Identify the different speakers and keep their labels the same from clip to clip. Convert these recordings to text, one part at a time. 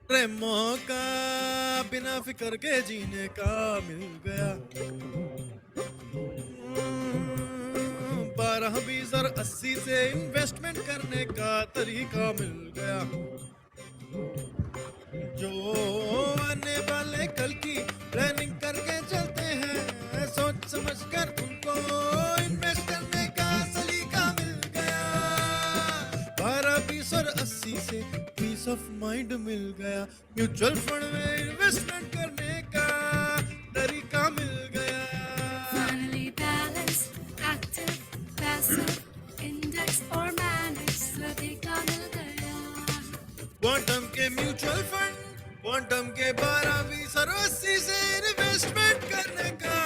Speaker 1: अरे मौका बिना फिक्र के जीने का मिल गया। 12 20 और 80 से इन्वेस्टमेंट करने का तरीका मिल गया। जो आने वाले कल की प्लानिंग करके चलते हैं, सोच समझ कर उनको इन्वेस्ट करने का सलीका मिल गया। 12 20 और 80 से पीस ऑफ माइंड मिल गया। म्यूचुअल फंड में इन्वेस्टमेंट करने का तरीका मिल गया।
Speaker 2: Finally balanced, active, passive, index or managed, सभी का मिल गया।
Speaker 1: क्वांटम के म्यूचुअल फंड, क्वांटम के 12 20 और 80 से इन्वेस्टमेंट करने का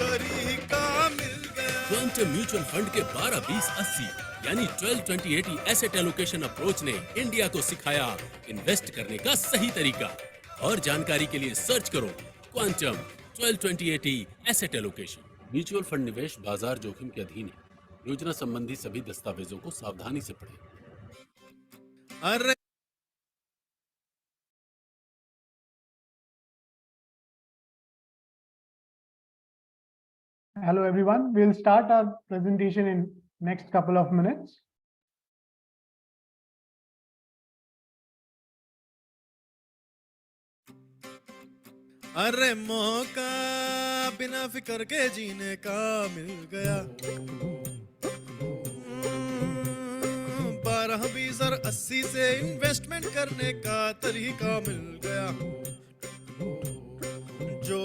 Speaker 1: तरीका मिल गया।
Speaker 3: क्वांटम म्यूचुअल फंड के 12 20 80 यानी 12 20 80 एसेट एलोकेशन अप्रोच ने इंडिया को सिखाया इन्वेस्ट करने का सही तरीका। और जानकारी के लिए सर्च करो quantum 12 20 80 asset allocation. Mutual fund निवेश बाजार जोखिम के अधीन है। योजना संबंधी सभी दस्तावेजों को सावधानी से पढ़ें।
Speaker 1: अरे
Speaker 4: Hello everyone, we'll start our presentation in next couple of minutes.
Speaker 1: अरे मौका बिना फिक्र के जीने का मिल गया। 12 20 और 80 से इन्वेस्टमेंट करने का तरीका मिल गया। जो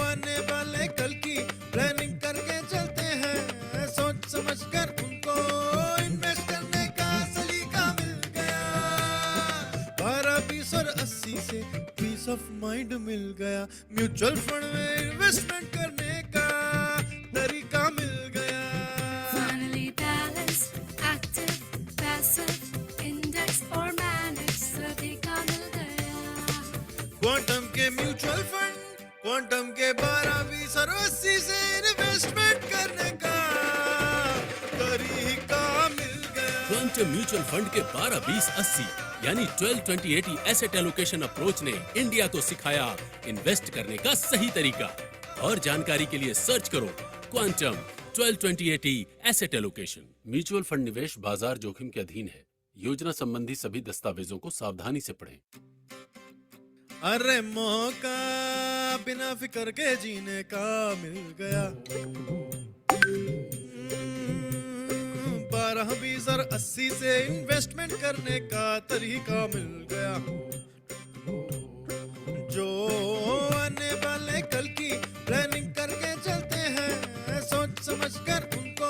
Speaker 1: आने वाले कल की प्लानिंग करके चलते हैं, सोच समझ कर उनको इन्वेस्ट करने का सलीका मिल गया। 12 20 और 80 से पीस ऑफ माइंड मिल गया। म्यूचुअल फंड में इन्वेस्टमेंट करने का तरीका मिल गया।
Speaker 2: Finally balanced, active, passive, index or managed, सभी का मिल गया।
Speaker 1: क्वांटम के म्यूचुअल फंड, क्वांटम के 12 20 और 80 से इन्वेस्टमेंट करने का तरीका मिल गया।
Speaker 3: क्वांटम म्यूचुअल फंड के 12 20 80 यानी 12 20 80 एसेट एलोकेशन अप्रोच ने इंडिया को सिखाया इन्वेस्ट करने का सही तरीका। और जानकारी के लिए सर्च करो quantum 12 20 80 asset allocation. Mutual fund निवेश बाजार जोखिम के अधीन है। योजना संबंधी सभी दस्तावेजों को सावधानी से पढ़ें।
Speaker 1: अरे मौका बिना फिक्र के जीने का मिल गया। 12 20 और 80 से इन्वेस्टमेंट करने का तरीका मिल गया। जो आने वाले कल की प्लानिंग करके चलते हैं, सोच समझ कर उनको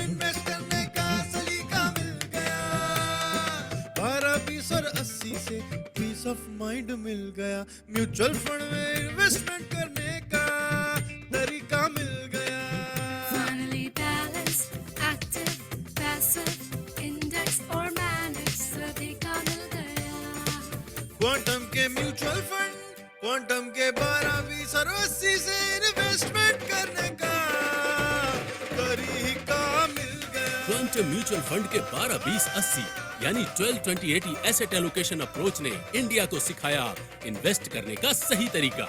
Speaker 1: इन्वेस्ट करने का सलीका मिल गया। 12 20 और 80 से पीस ऑफ माइंड मिल गया। म्यूचुअल फंड में इन्वेस्टमेंट करने का तरीका मिल गया।
Speaker 2: Finally balanced, active, passive, index or managed, सभी का मिल गया।
Speaker 1: क्वांटम के म्यूचुअल फंड, क्वांटम के 12 20 और 80 से इन्वेस्टमेंट करने का तरीका मिल गया।
Speaker 3: क्वांटम म्यूचुअल फंड के 12 20 80 यानी 12 20 80 एसेट एलोकेशन अप्रोच ने इंडिया को सिखाया इन्वेस्ट करने का सही तरीका।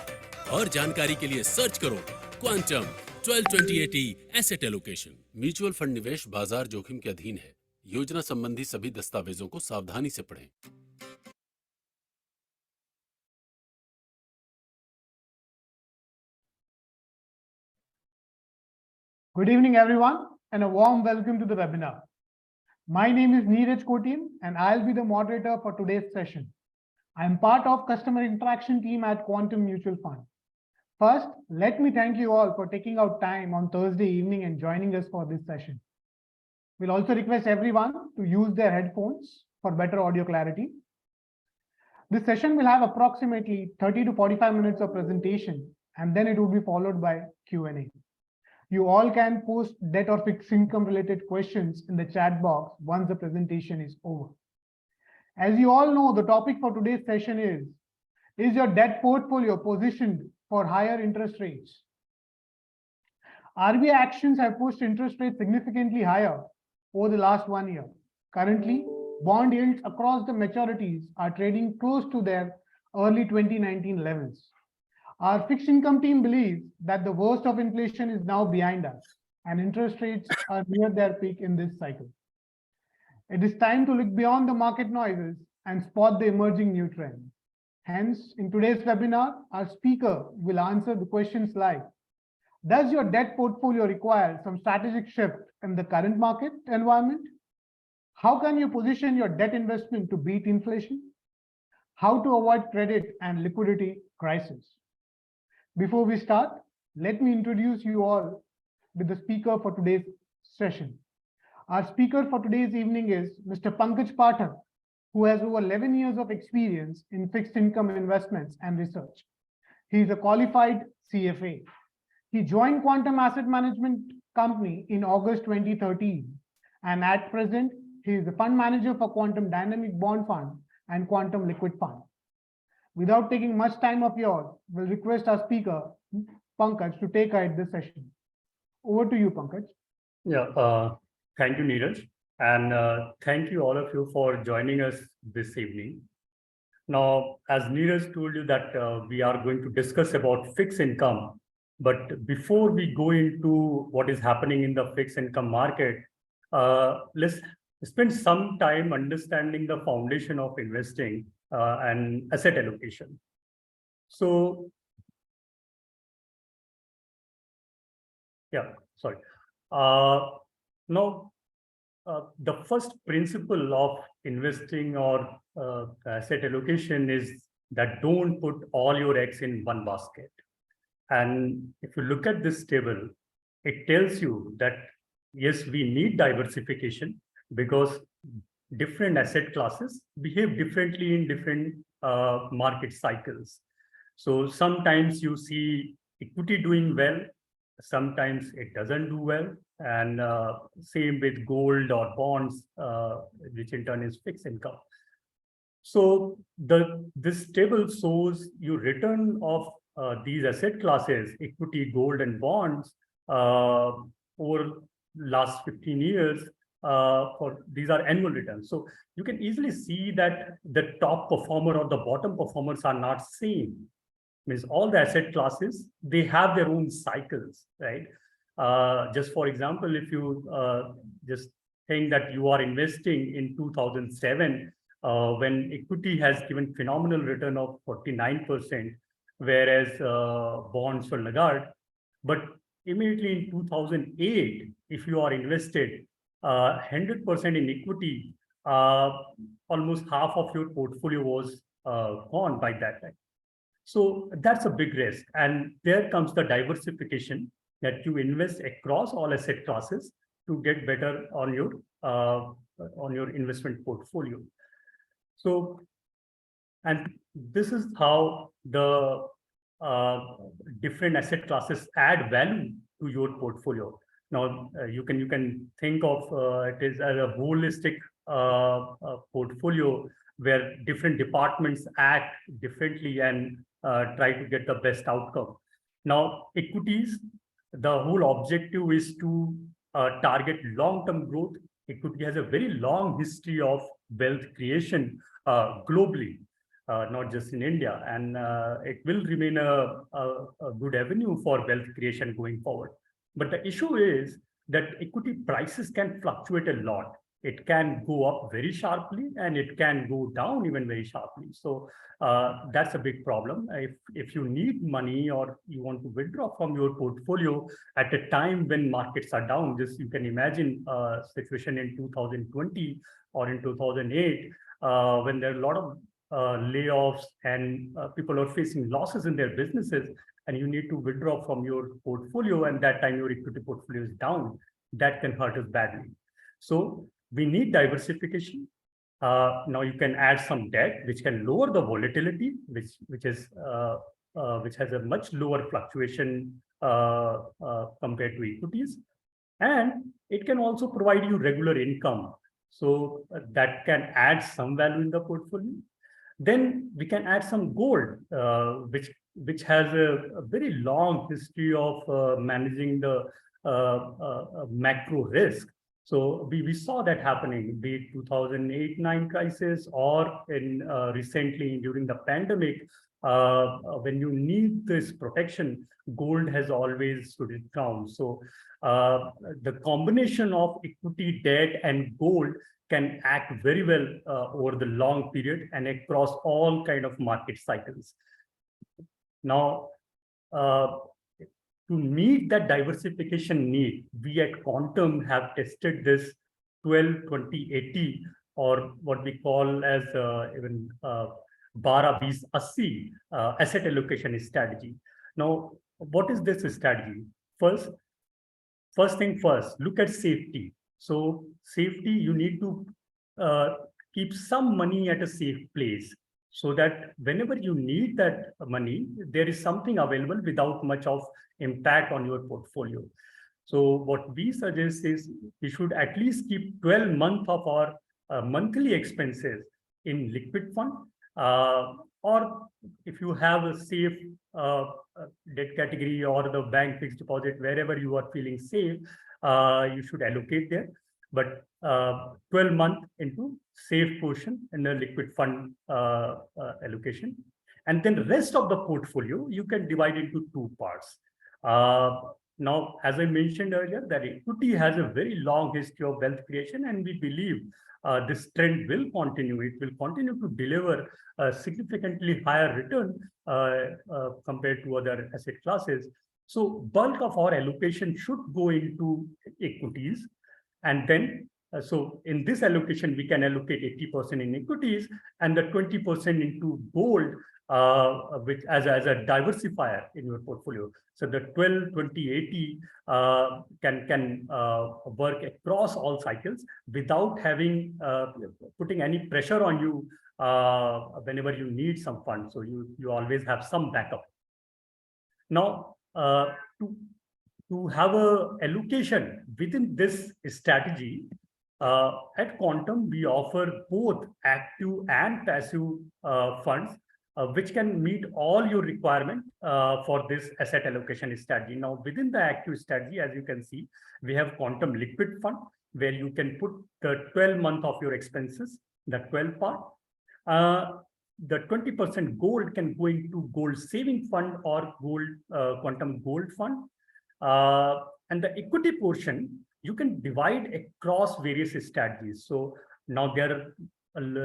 Speaker 3: और जानकारी के लिए सर्च करो quantum 12 20 80 asset allocation. Mutual fund निवेश बाजार जोखिम के अधीन है। योजना संबंधी सभी दस्तावेजों को सावधानी से पढ़ें।
Speaker 4: Good evening everyone and a warm welcome to the webinar. My name is Neeraj Kotian and I'll be the moderator for today's session. I am part of customer interaction team at Quantum Mutual Fund. First, let me thank you all for taking out time on Thursday evening and joining us for this session. We'll also request everyone to use their headphones for better audio clarity. This session will have approximately 30 to 45 minutes of presentation, and then it will be followed by Q&A. You all can post debt or fixed income related questions in the chat box once the presentation is over. As you all know, the topic for today's session is your debt portfolio positioned for higher interest rates? RBI actions have pushed interest rates significantly higher over the last 1 year. Currently, bond yields across the maturities are trading close to their early 2019 levels. Our fixed income team believes that the worst of inflation is now behind us and interest rates are near their peak in this cycle. It is time to look beyond the market noises and spot the emerging new trend. Hence, in today's webinar, our speaker will answer the questions like, does your debt portfolio require some strategic shift in the current market environment? How can you position your debt investment to beat inflation? How to avoid credit and liquidity crisis? Before we start, let me introduce you all with the speaker for today's session. Our speaker for today's evening is Mr. Pankaj Pathak, who has over 11 years of experience in fixed income investments and research. He is a qualified CFA. He joined Quantum Asset Management Company in August 2013, and at present, he is the fund manager for Quantum Dynamic Bond Fund and Quantum Liquid Fund. Without taking much time of yours, we'll request our speaker, Pankaj, to take ahead this session. Over to you, Pankaj.
Speaker 5: Yeah, thank you, Neeraj. And thank you all of you for joining us this evening. Now, as Neeraj told you that we are going to discuss about fixed income, but before we go into what is happening in the fixed income market, let's spend some time understanding the foundation of investing and asset allocation. So, yeah, sorry. Now, the first principle of investing or asset allocation is that don't put all your eggs in one basket. And if you look at this table, it tells you that, yes, we need diversification because different asset classes behave differently in different market cycles. So sometimes you see equity doing well, sometimes it doesn't do well, and same with gold or bonds, which in turn is fixed income. So this table shows you return of these asset classes, equity, gold, and bonds over last 15 years. For these are annual returns. So you can easily see that the top performer or the bottom performers are not same. Means all the asset classes, they have their own cycles, right? Just for example, if you just think that you are investing in 2007, when equity has given phenomenal return of 49%, whereas bonds were laggard. But immediately in 2008, if you are invested 100% in equity, almost half of your portfolio was gone by that time. So that's a big risk. And there comes the diversification that you invest across all asset classes to get better on your investment portfolio. So, and this is how the different asset classes add value to your portfolio. Now, you can think of it as a holistic portfolio where different departments act differently and try to get the best outcome. Now, equities, the whole objective is to target long-term growth. Equity has a very long history of wealth creation globally, not just in India, and it will remain a good avenue for wealth creation going forward. But the issue is that equity prices can fluctuate a lot. It can go up very sharply and it can go down even very sharply. So that's a big problem. If you need money or you want to withdraw from your portfolio at a time when markets are down, just you can imagine a situation in 2020 or in 2008 when there are a lot of layoffs and people are facing losses in their businesses, and you need to withdraw from your portfolio, and that time your equity portfolio is down, that can hurt us badly. So we need diversification. Now you can add some debt, which can lower the volatility, which has a much lower fluctuation compared to equities, and it can also provide you regular income. So that can add some value in the portfolio. Then we can add some gold, which has a very long history of managing the macro risk. So we saw that happening, be it 2008-9 crisis or in recently during the pandemic. When you need this protection, gold has always stood its ground. So the combination of equity, debt, and gold can act very well over the long period and across all kind of market cycles. Now, to meet that diversification need, we at Quantum have tested this 12-20-80, or what we call as even 12-20-80 asset allocation strategy. Now, what is this strategy? First thing first, look at safety. So safety, you need to keep some money at a safe place, so that whenever you need that money, there is something available without much of impact on your portfolio. So what we suggest is we should at least keep 12 months of our monthly expenses in liquid fund, or if you have a safe debt category or the bank fixed deposit, wherever you are feeling safe, you should allocate there. But 12 months into safe portion in the liquid fund allocation. And then the rest of the portfolio, you can divide into two parts. Now, as I mentioned earlier, that equity has a very long history of wealth creation, and we believe this trend will continue. It will continue to deliver a significantly higher return compared to other asset classes. So bulk of our allocation should go into equities. And then, so in this allocation, we can allocate 80% in equities and the 20% into gold, which as a diversifier in your portfolio. So the 12-20-80 can work across all cycles without having putting any pressure on you whenever you need some funds. So you always have some backup. Now, to have a allocation within this strategy, at Quantum, we offer both active and passive funds, which can meet all your requirement for this asset allocation strategy. Now, within the active strategy, as you can see, we have Quantum Liquid Fund, where you can put the 12 month of your expenses, the 12 part. The 20% gold can go into gold saving fund or gold Quantum Gold Fund. And the equity portion, you can divide across various strategies. So now there are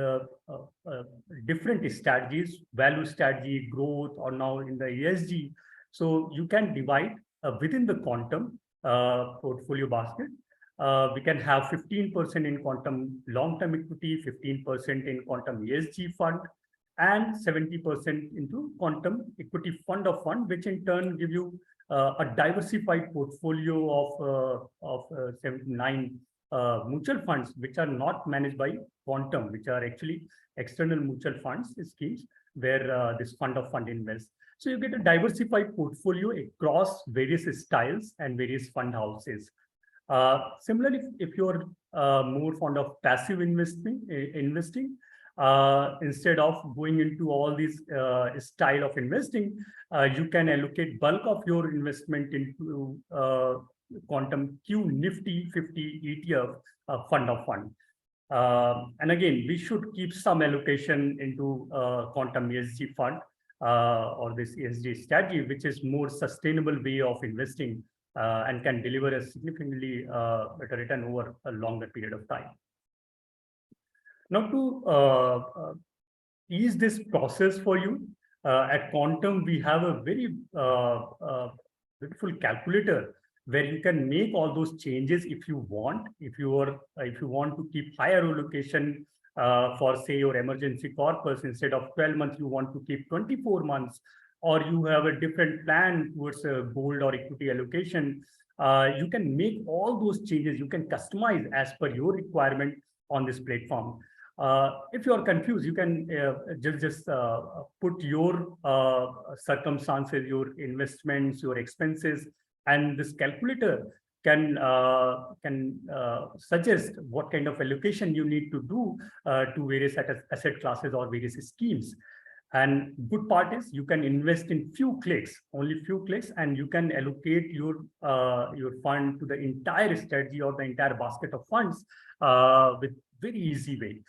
Speaker 5: different strategies, value strategy, growth, or now in the ESG. So you can divide within the Quantum portfolio basket. We can have 15% in Quantum long-term equity, 15% in Quantum ESG fund, and 70% into Quantum equity fund of fund, which in turn give you a diversified portfolio of 79 mutual funds, which are not managed by Quantum, which are actually external mutual funds schemes where this fund of fund invests. So you get a diversified portfolio across various styles and various fund houses. Similarly, if you're more fond of passive investing, instead of going into all these style of investing, you can allocate bulk of your investment into Quantum Q Nifty 50 ETF fund of fund. And again, we should keep some allocation into Quantum ESG fund or this ESG strategy, which is more sustainable way of investing and can deliver a significantly better return over a longer period of time. Now, to ease this process for you, at Quantum, we have a very beautiful calculator where you can make all those changes if you want. If you want to keep higher allocation for, say, your emergency corpus, instead of 12 months, you want to keep 24 months, or you have a different plan towards a gold or equity allocation, you can make all those changes. You can customize as per your requirement on this platform. If you are confused, you can just put your circumstances, your investments, your expenses, and this calculator can suggest what kind of allocation you need to do to various asset classes or various schemes. And good part is you can invest in only few clicks, and you can allocate your fund to the entire strategy or the entire basket of funds with very easy way.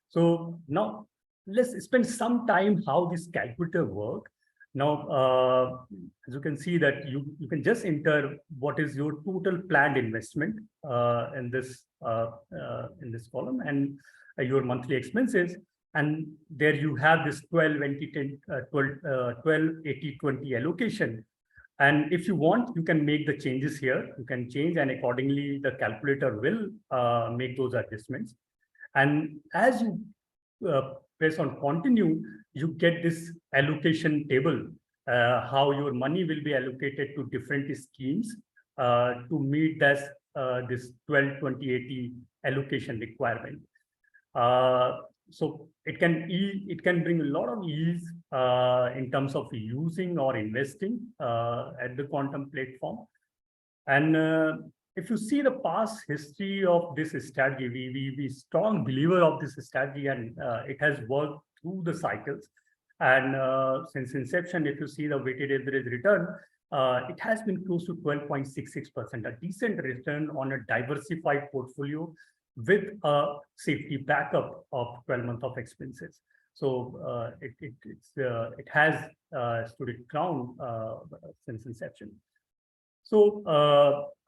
Speaker 5: So now let's spend some time how this calculator works. Now, as you can see that you can just enter what is your total planned investment in this column, and your monthly expenses. And there you have this 12, 80, 20 allocation. And if you want, you can make the changes here. You can change, and accordingly, the calculator will make those adjustments. And as you press on continue, you get this allocation table, how your money will be allocated to different schemes to meet this 12, 20, 80 allocation requirement. So it can bring a lot of ease in terms of using or investing at the Quantum platform. And if you see the past history of this strategy, we strong believer of this strategy, and it has worked through the cycles. And since inception, if you see the weighted average return, it has been close to 12.66%, a decent return on a diversified portfolio with a safety backup of 12 months of expenses. So it has stood its ground since inception. So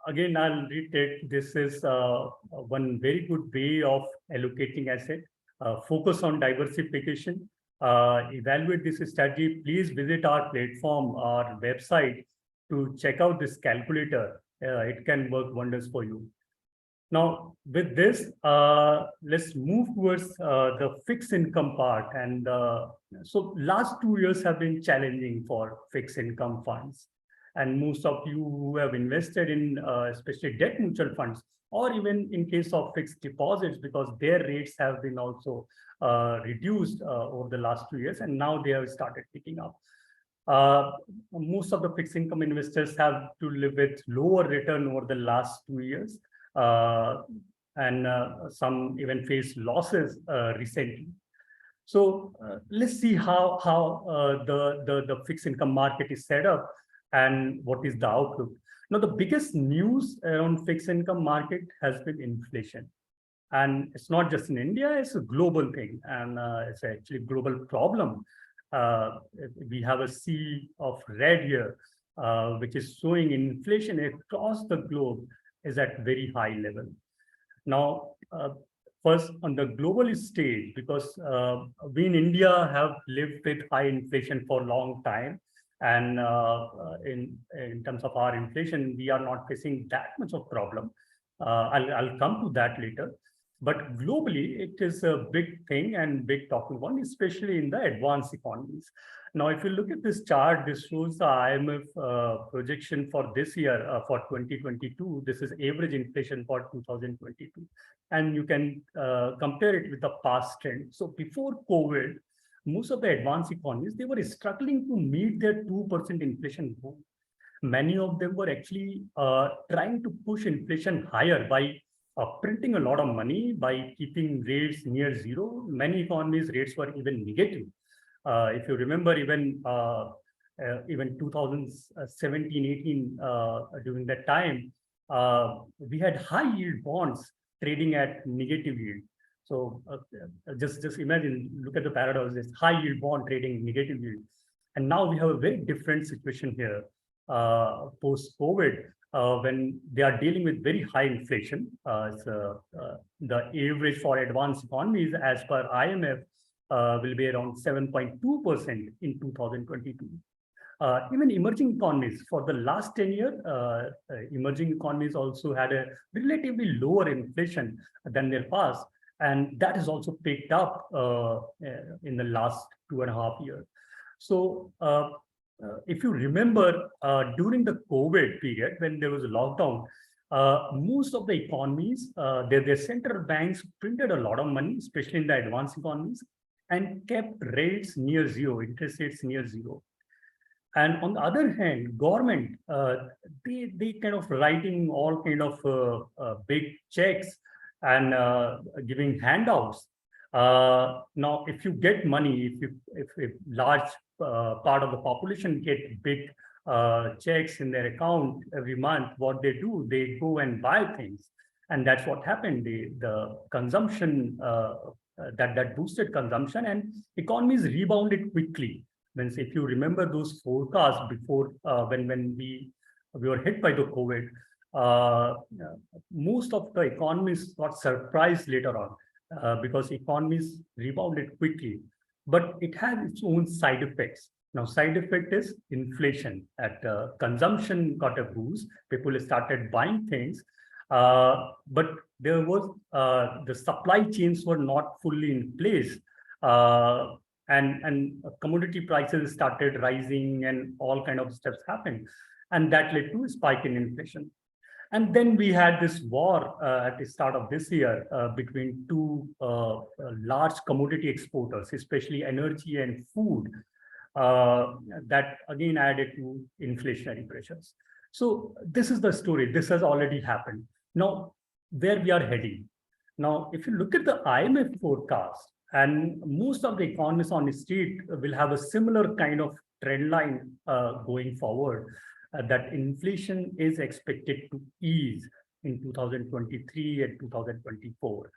Speaker 5: again, I'll reiterate, this is one very good way of allocating asset. Focus on diversification. Evaluate this strategy. Please visit our platform, our website, to check out this calculator. It can work wonders for you. Now, with this, let's move towards the fixed income part. And so last 2 years have been challenging for fixed income funds. And most of you who have invested in especially debt mutual funds, or even in case of fixed deposits, because their rates have been also reduced over the last 2 years, and now they have started picking up. Most of the fixed income investors have to live with lower return over the last 2 years. And some even face losses recently. So let's see how the fixed income market is set up and what is the outlook. Now, the biggest news around fixed income market has been inflation. And it's not just in India, it's a global thing, and it's actually a global problem. We have a sea of red here, which is showing inflation across the globe is at very high level. Now, first on the global stage, because we in India have lived with high inflation for a long time, and in terms of our inflation, we are not facing that much of problem. I'll come to that later. But globally, it is a big thing and big talking one, especially in the advanced economies. Now, if you look at this chart, this shows the IMF projection for this year, for 2022. This is average inflation for 2022. And you can compare it with the past trend. So before COVID, most of the advanced economies, they were struggling to meet their 2% inflation goal. Many of them were actually trying to push inflation higher by printing a lot of money, by keeping rates near zero. Many economies' rates were even negative. If you remember, even 2017-18, during that time, we had high yield bonds trading at negative yield. So just imagine, look at the paradox, this high yield bond trading negative yield. And now we have a very different situation here post-COVID. When they are dealing with very high inflation. The average for advanced economies, as per IMF, will be around 7.2% in 2022. Even emerging economies, for the last 10 years, emerging economies also had a relatively lower inflation than their past. And that has also picked up in the last 2.5 years. So, if you remember, during the COVID period, when there was a lockdown, most of the economies, their central banks printed a lot of money, especially in the advanced economies, and kept rates near zero, interest rates near zero. And on the other hand, government, they kind of writing all kind of big checks and giving handouts Now, if you get money, if large part of the population get big checks in their account every month, what they do, they go and buy things, and that's what happened. The consumption that boosted consumption, and economies rebounded quickly. Means if you remember those forecasts before, when we were hit by the COVID, most of the economies got surprised later on because economies rebounded quickly, but it has its own side effects. Now, side effect is inflation. At consumption got a boost. People started buying things, but there was the supply chains were not fully in place, and commodity prices started rising, and all kind of steps happened, and that led to a spike in inflation. And then we had this war at the start of this year between two large commodity exporters, especially energy and food, that again added to inflationary pressures. So this is the story. This has already happened. Now, where we are heading. Now, if you look at the IMF forecast, and most of the economists on the street will have a similar kind of trend line going forward, that inflation is expected to ease in 2023 and 2024.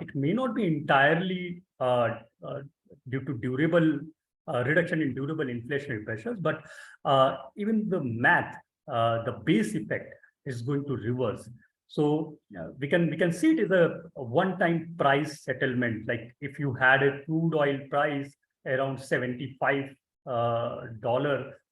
Speaker 5: It may not be entirely due to durable reduction in durable inflationary pressures, but even the math, the base effect is going to reverse. So we can see it as a one-time price settlement. Like if you had a crude oil price around $75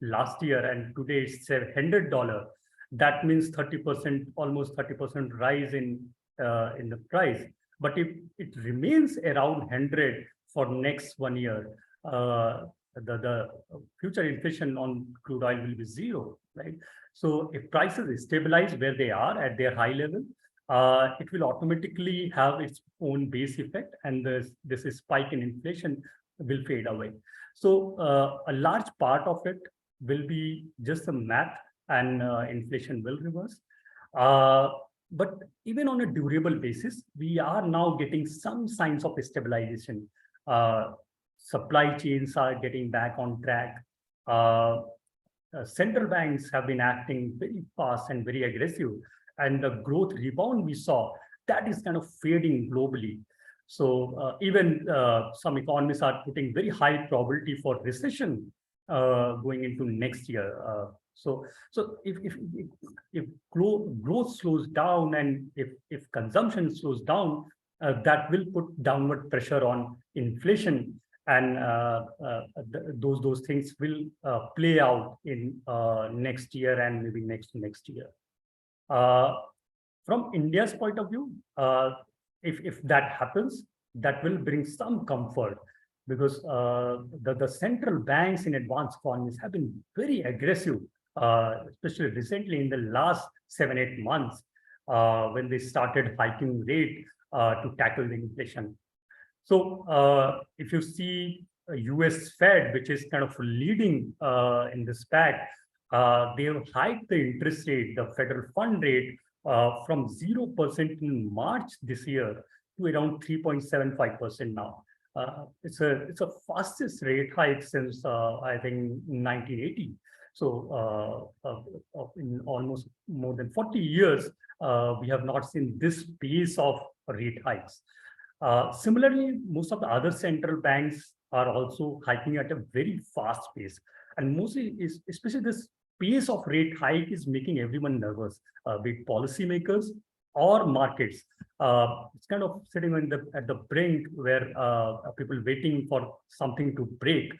Speaker 5: last year, and today it's $100, that means 30%, almost 30% rise in the price. But if it remains around 100 for next 1 year, the future inflation on crude oil will be zero, right? So if prices stabilize where they are at their high level, it will automatically have its own base effect, and this spike in inflation will fade away. So a large part of it will be just the math, and inflation will reverse. But even on a durable basis, we are now getting some signs of stabilization. Supply chains are getting back on track. Central banks have been acting very fast and very aggressive, and the growth rebound we saw, that is kind of fading globally. So even some economists are putting very high probability for recession going into next year. So if growth slows down, and if consumption slows down, that will put downward pressure on inflation, and those things will play out in next year and maybe next year. From India's point of view, if that happens, that will bring some comfort, because the central banks in advanced economies have been very aggressive, especially recently in the last 7-8 months, when they started hiking rate to tackle the inflation. So if you see US Fed, which is kind of leading in this pack, they have hiked the interest rate, the federal fund rate, from 0% in March this year to around 3.75% now. It's a fastest rate hike since I think 1980. So in almost more than 40 years, we have not seen this pace of rate hikes. Similarly, most of the other central banks are also hiking at a very fast pace, and mostly especially this pace of rate hike is making everyone nervous, be it policymakers or markets. It's kind of sitting at the brink where people waiting for something to break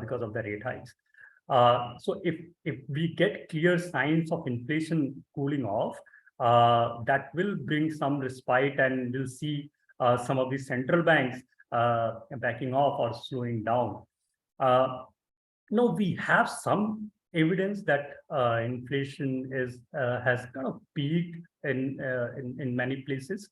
Speaker 5: because of the rate hikes. So if we get clear signs of inflation cooling off, that will bring some respite, and we'll see some of these central banks backing off or slowing down. Now we have some evidence that inflation has kind of peaked in many places,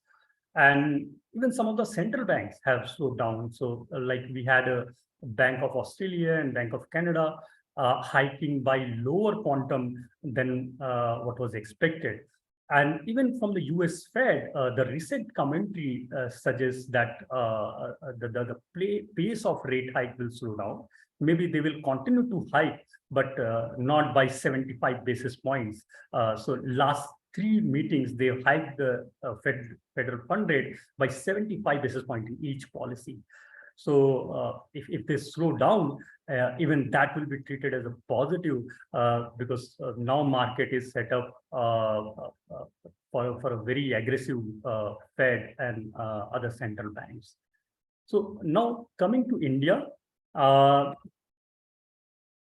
Speaker 5: and even some of the central banks have slowed down. So like we had a Bank of Australia and Bank of Canada hiking by lower quantum than what was expected. And even from the US Fed, the recent commentary suggests that the pace of rate hike will slow down. Maybe they will continue to hike, but not by 75 basis points. So last 3 meetings, they hiked the federal fund rate by 75 basis points in each policy. So if they slow down, even that will be treated as a positive because now market is set up for a very aggressive Fed and other central banks. So now coming to India,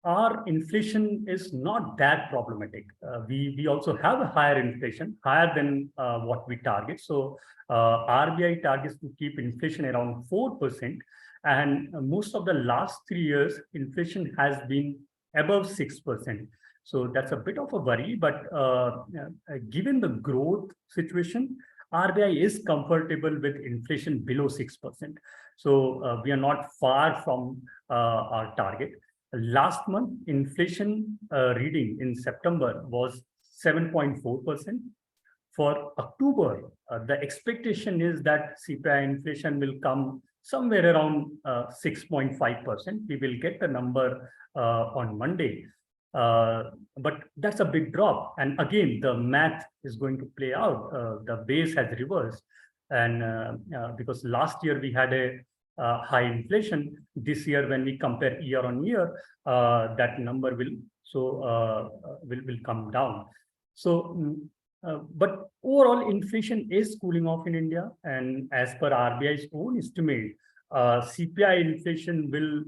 Speaker 5: our inflation is not that problematic. We also have a higher inflation, higher than what we target. So RBI targets to keep inflation around 4%. And most of the last 3 years, inflation has been above 6%. So that's a bit of a worry, but given the growth situation, RBI is comfortable with inflation below 6%. So we are not far from our target. Last month, inflation reading in September was 7.4%. For October, the expectation is that CPI inflation will come somewhere around 6.5%. We will get the number on Monday. But that's a big drop. And again, the math is going to play out. The base has reversed. And because last year we had a high inflation, this year when we compare year on year, that number will come down. So, but overall inflation is cooling off in India, and as per RBI's own estimate, CPI inflation will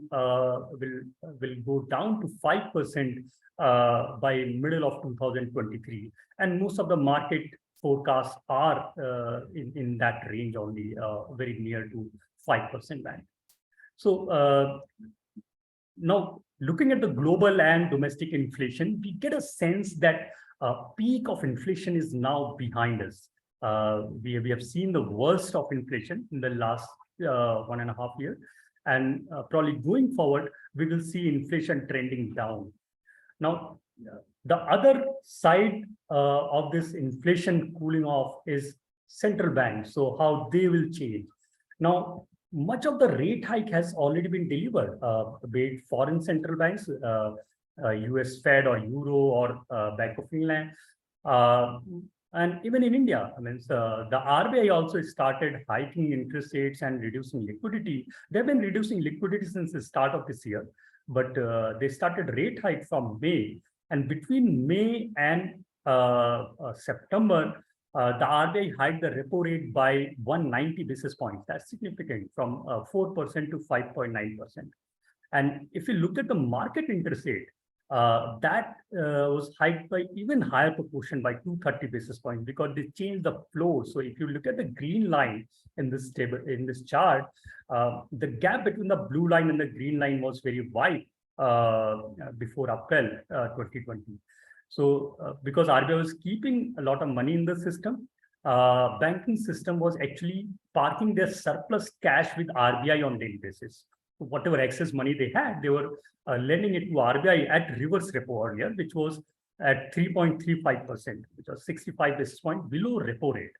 Speaker 5: go down to 5% by middle of 2023, and most of the market forecasts are in that range only, very near to 5% band. So now looking at the global and domestic inflation, we get a sense that peak of inflation is now behind us. We have seen the worst of inflation in the last 1.5 years, and probably going forward, we will see inflation trending down. Now, the other side of this inflation cooling off is central banks. So how they will change. Now, much of the rate hike has already been delivered, be it foreign central banks, US Fed or Euro or Bank of England, and even in India. I mean, the RBI also started hiking interest rates and reducing liquidity. They've been reducing liquidity since the start of this year, but they started rate hike from May. And between May and September, the RBI hiked the repo rate by 190 basis points. That's significant, from 4% to 5.9%. And if you look at the market interest rate, that was hiked by even higher proportion, by 230 basis points, because they changed the floor. So if you look at the green line in this table, in this chart, the gap between the blue line and the green line was very wide before April 2020. So because RBI was keeping a lot of money in the system, banking system was actually parking their surplus cash with RBI on daily basis. So whatever excess money they had, they were lending it to RBI at reverse repo earlier, which was at 3.35%, which was 65 basis points below repo rate.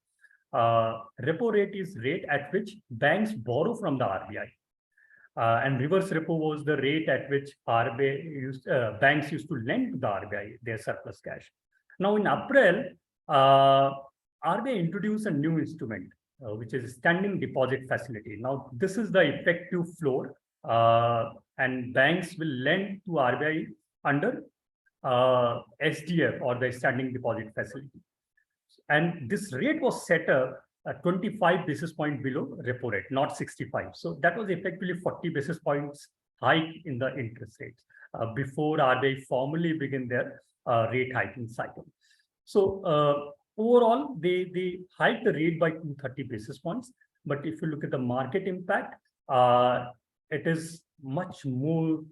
Speaker 5: Repo rate is rate at which banks borrow from the RBI. And reverse repo was the rate at which banks used to lend to the RBI their surplus cash. Now in April, RBI introduced a new instrument, which is standing deposit facility. Now this is the effective floor, and banks will lend to RBI under SDF, or the standing deposit facility. And this rate was set up 25 basis points below repo rate, not 65. So that was effectively 40 basis points hike in the interest rates before RBI formally begin their rate hiking cycle. So overall, they hiked the rate by 230 basis points. But if you look at the market impact, it is much more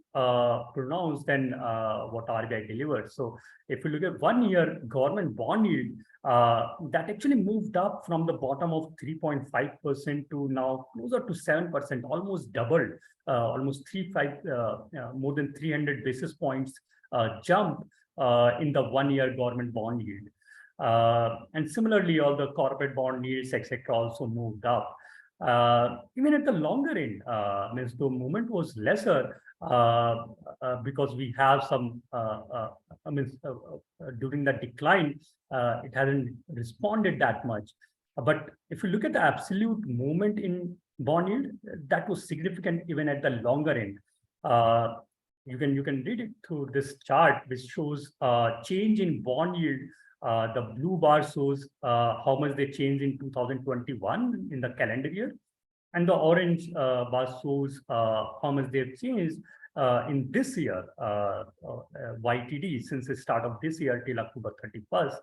Speaker 5: pronounced than what RBI delivered. So if you look at 1 year government bond yield, that actually moved up from the bottom of 3.5% to now closer to 7%, almost doubled, almost more than 300 basis points jump in the 1 year government bond yield. And similarly, all the corporate bond yields, etc., also moved up. Even at the longer end, means the movement was lesser because we have some, during the decline, it hasn't responded that much. But if you look at the absolute movement in bond yield, that was significant even at the longer end. You can read it through this chart, which shows change in bond yield. The blue bar shows how much they changed in 2021 in the calendar year, and the orange bar shows how much they've changed in this year, YTD, since the start of this year till October 31st.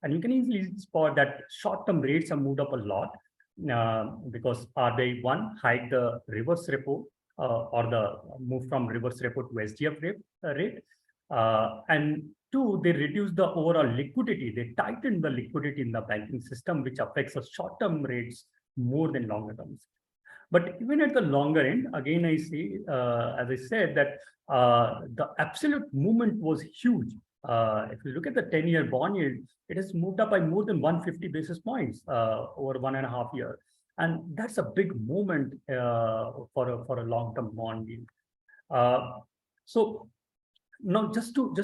Speaker 5: And you can easily spot that short-term rates have moved up a lot because RBI, one, hiked the reverse repo or the move from reverse repo to SDF rate. And two, they reduced the overall liquidity. They tightened the liquidity in the banking system, which affects the short-term rates more than longer terms. But even at the longer end, again, I see, as I said, that the absolute movement was huge. If you look at the 10-year bond yield, it has moved up by more than 150 basis points over 1.5 years. And that's a big movement for a long-term bond yield. So now just to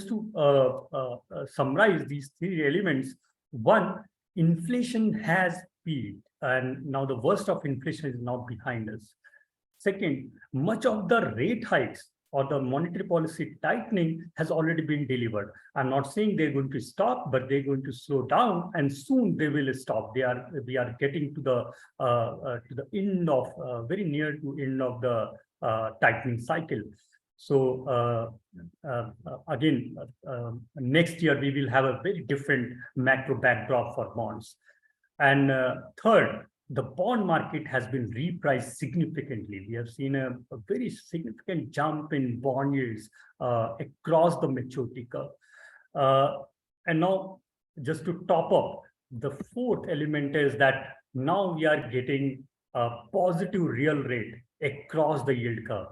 Speaker 5: summarize these three elements, one, inflation has peaked, and now the worst of inflation is now behind us. Second, much of the rate hikes or the monetary policy tightening has already been delivered. I'm not saying they're going to stop, but they're going to slow down, and soon they will stop. We are getting to the end of very near to end of the tightening cycle. So again, next year we will have a very different macro backdrop for bonds. And third, the bond market has been repriced significantly. We have seen a very significant jump in bond yields across the maturity curve. And now, just to top up, the fourth element is that now we are getting a positive real rate across the yield curve.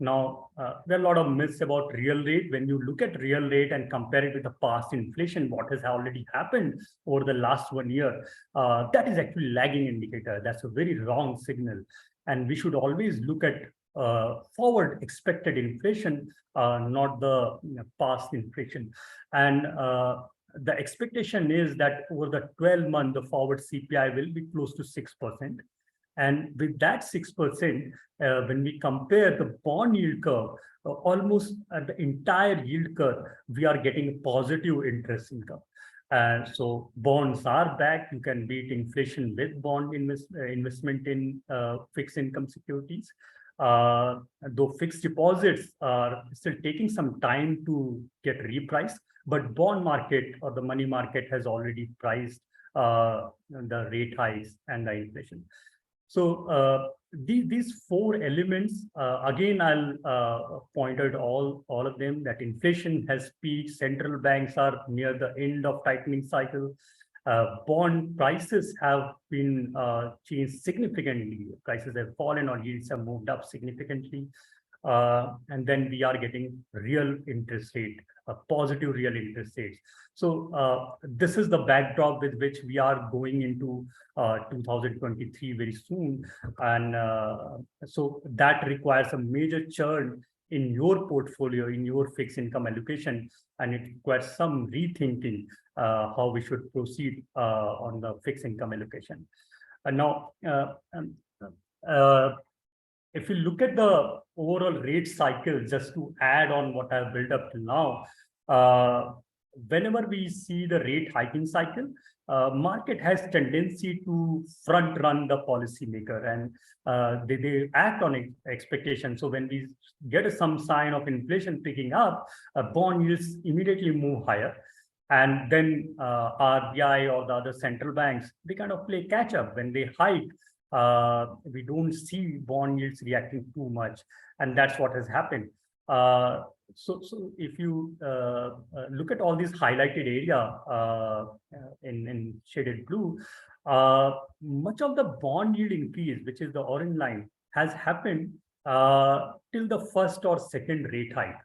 Speaker 5: Now, there are a lot of myths about real rate. When you look at real rate and compare it with the past inflation, what has already happened over the last 1 year, that is actually lagging indicator. That's a very wrong signal. And we should always look at forward expected inflation, not the past inflation. And the expectation is that over the 12-month, the forward CPI will be close to 6%. And with that 6%, when we compare the bond yield curve, almost at the entire yield curve, we are getting positive interest income. So bonds are back. You can beat inflation with bond investment in fixed income securities. Though fixed deposits are still taking some time to get repriced, but bond market or the money market has already priced the rate hikes and the inflation. So these four elements, again, I'll point out all of them, that inflation has peaked, central banks are near the end of tightening cycle, bond prices have been changed significantly, prices have fallen or yields have moved up significantly, and then we are getting real interest rate, positive real interest rates. So this is the backdrop with which we are going into 2023 very soon. And so that requires a major churn in your portfolio, in your fixed income allocation, and it requires some rethinking how we should proceed on the fixed income allocation. And now, if you look at the overall rate cycle, just to add on what I've built up till now, whenever we see the rate hiking cycle, market has tendency to front run the policymaker, and they act on expectation. So when we get some sign of inflation picking up, bond yields immediately move higher. And then RBI or the other central banks, they kind of play catch up. When they hike, we don't see bond yields reacting too much, and that's what has happened. So if you look at all these highlighted area in shaded blue, much of the bond yield increase, which is the orange line, has happened till the first or second rate hike.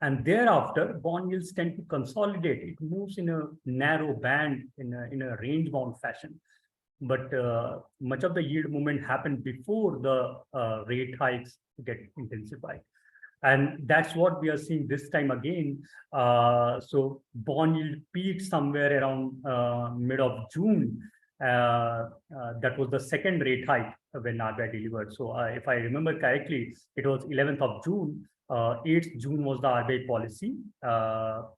Speaker 5: And thereafter, bond yields tend to consolidate. It moves in a narrow band in a range-bound fashion. But much of the yield movement happened before the rate hikes get intensified. And that's what we are seeing this time again. So bond yield peaked somewhere around mid of June. That was the second rate hike when RBI delivered. So if I remember correctly, it was 11th of June. 8th June was the RBI policy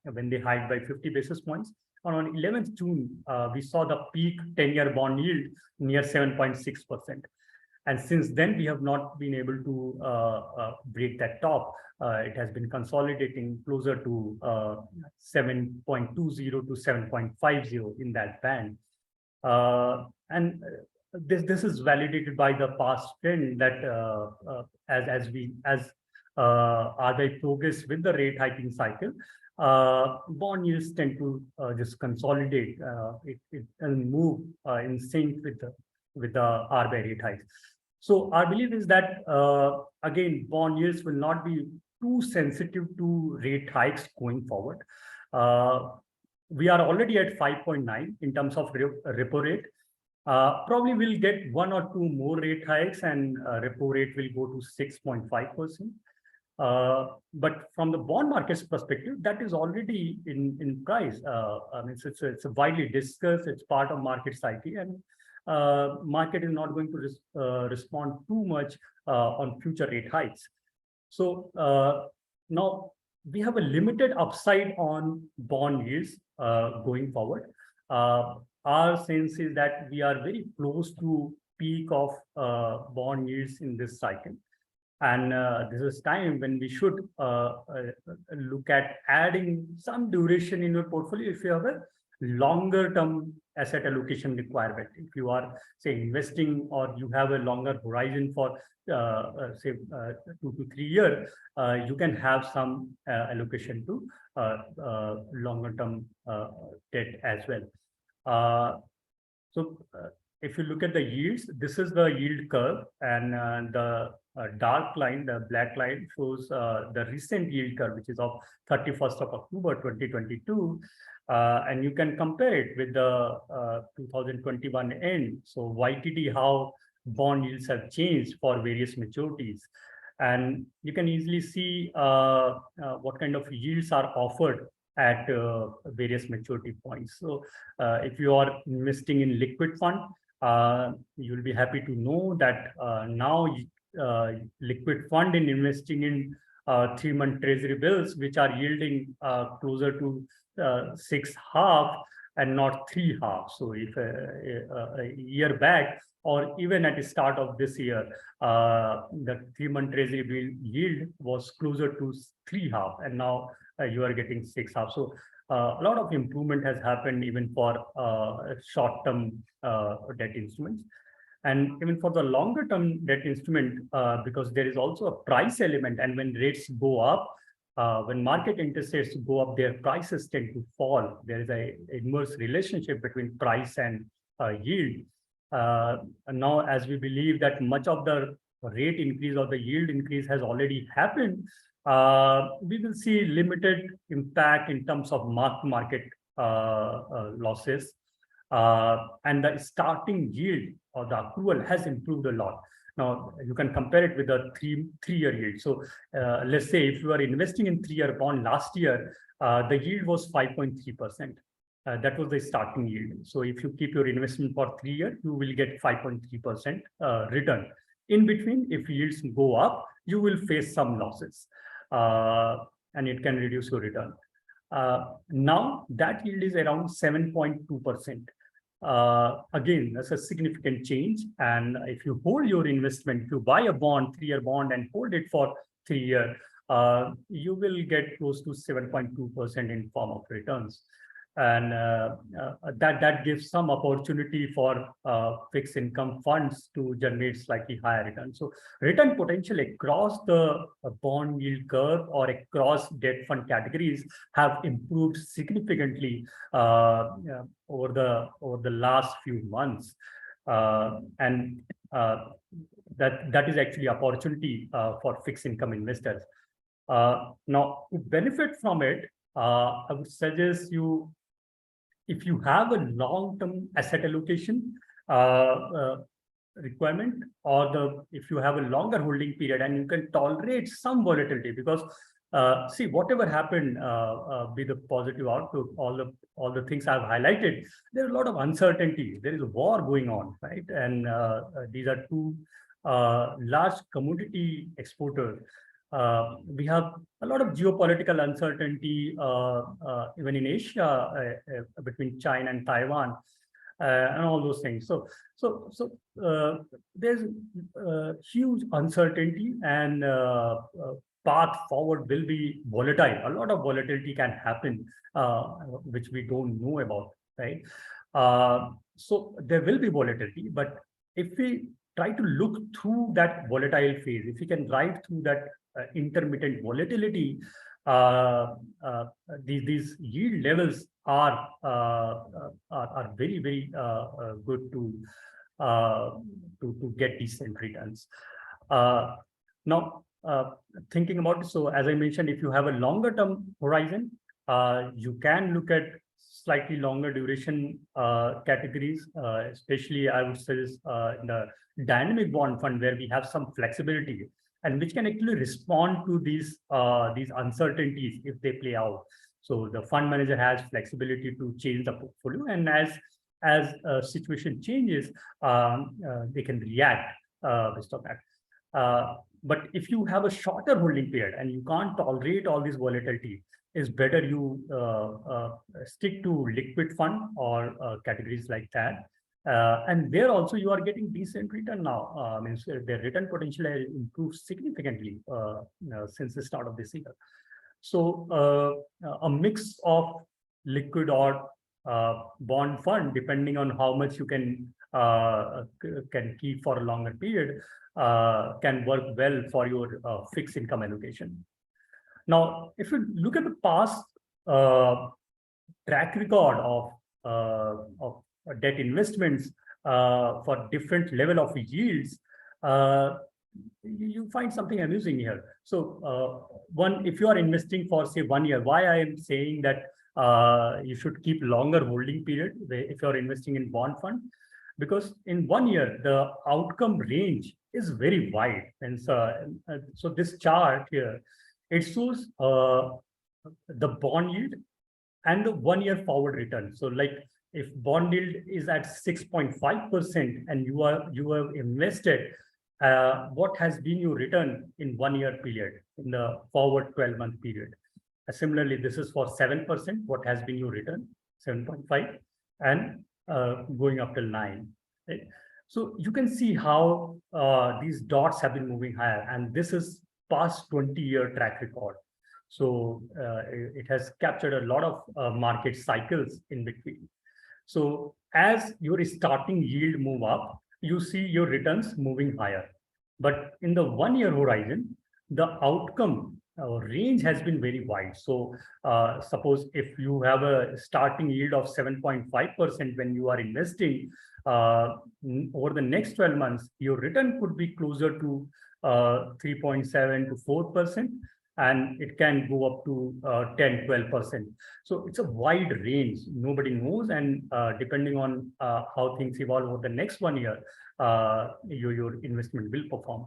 Speaker 5: when they hiked by 50 basis points. And on 11th June, we saw the peak 10-year bond yield near 7.6%. And since then, we have not been able to break that top. It has been consolidating closer to 7.20 to 7.50 in that band. And this is validated by the past trend that as RBI progress with the rate hiking cycle, bond yields tend to just consolidate. It doesn't move in sync with the RBI rate hikes. So our belief is that again, bond yields will not be too sensitive to rate hikes going forward. We are already at 5.9 in terms of repo rate. Probably we'll get one or two more rate hikes and repo rate will go to 6.5%. But from the bond market's perspective, that is already in price. I mean, it's widely discussed. It's part of market psyche, and market is not going to respond too much on future rate hikes. So now we have a limited upside on bond yields going forward. Our sense is that we are very close to peak of bond yields in this cycle. And this is time when we should look at adding some duration in your portfolio if you have a longer term asset allocation requirement. If you are, say, investing or you have a longer horizon for, say, 2 to 3 years, you can have some allocation to longer term debt as well. So if you look at the yields, this is the yield curve, and the dark line, the black line, shows the recent yield curve, which is of 31st of October 2022. And you can compare it with the 2021 end. So YTD, how bond yields have changed for various maturities. And you can easily see what kind of yields are offered at various maturity points. So if you are investing in liquid fund, you'll be happy to know that now liquid fund in investing in 3-month treasury bills, which are yielding closer to 6.5 and not 3.5. So if a year back, or even at the start of this year, the 3-month treasury bill yield was closer to 3.5, and now you are getting 6.5. So a lot of improvement has happened even for short-term debt instruments. And even for the longer term debt instrument, because there is also a price element, and when rates go up, when market interest rates go up, their prices tend to fall. There is an inverse relationship between price and yield. And now, as we believe that much of the rate increase or the yield increase has already happened, we will see limited impact in terms of mark-to-market losses. And the starting yield or the accrual has improved a lot. Now, you can compare it with a three-year yield. So let's say if you are investing in 3-year bond last year, the yield was 5.3%. That was the starting yield. So if you keep your investment for 3 years, you will get 5.3% return. In between, if yields go up, you will face some losses, and it can reduce your return. Now that yield is around 7.2%. Again, that's a significant change. And if you hold your investment, if you buy a bond, 3-year bond, and hold it for 3 years, you will get close to 7.2% in form of returns. And that gives some opportunity for fixed income funds to generate slightly higher returns. So return potential across the bond yield curve or across debt fund categories have improved significantly over the last few months. And that is actually opportunity for fixed income investors. Now, to benefit from it, I would suggest you, if you have a long-term asset allocation requirement, or if you have a longer holding period and you can tolerate some volatility, because see, whatever happened, be the positive outlook, all the things I've highlighted, there's a lot of uncertainty. There is a war going on, right? And these are two large commodity exporters. We have a lot of geopolitical uncertainty, even in Asia, between China and Taiwan, and all those things. So there's huge uncertainty, and path forward will be volatile. A lot of volatility can happen, which we don't know about, right? So there will be volatility, but if we try to look through that volatile phase, if we can ride through that intermittent volatility, these yield levels are very, very good to get decent returns. Now, thinking about it, so as I mentioned, if you have a longer term horizon, you can look at slightly longer duration categories, especially I would say in the dynamic bond fund, where we have some flexibility and which can actually respond to these uncertainties if they play out. So the fund manager has flexibility to change the portfolio, and as a situation changes, they can react based on that. But if you have a shorter holding period and you can't tolerate all this volatility, it's better you stick to liquid fund or categories like that. And there also you are getting decent return now. Means the return potential has improved significantly since the start of this year. So a mix of liquid or bond fund, depending on how much you can keep for a longer period, can work well for your fixed income allocation. Now, if you look at the past track record of debt investments for different level of yields, you find something amusing here. So one, if you are investing for say 1 year, why I am saying that you should keep longer holding period if you are investing in bond fund, because in 1 year the outcome range is very wide. And so this chart here, it shows the bond yield and the 1 year forward return. So like if bond yield is at 6.5% and you have invested, what has been your return in 1 year period, in the forward 12-month period? Similarly, this is for 7%. What has been your return? 7.5, and going up till 9. Right? So you can see how these dots have been moving higher, and this is past 20-year track record. So it has captured a lot of market cycles in between. So as your starting yield move up, you see your returns moving higher. But in the 1 year horizon, the outcome range has been very wide. So suppose if you have a starting yield of 7.5% when you are investing, over the next 12 months, your return could be closer to 3.7 to 4%, and it can go up to 10, 12%. So it's a wide range. Nobody knows, and depending on how things evolve over the next 1 year, your investment will perform.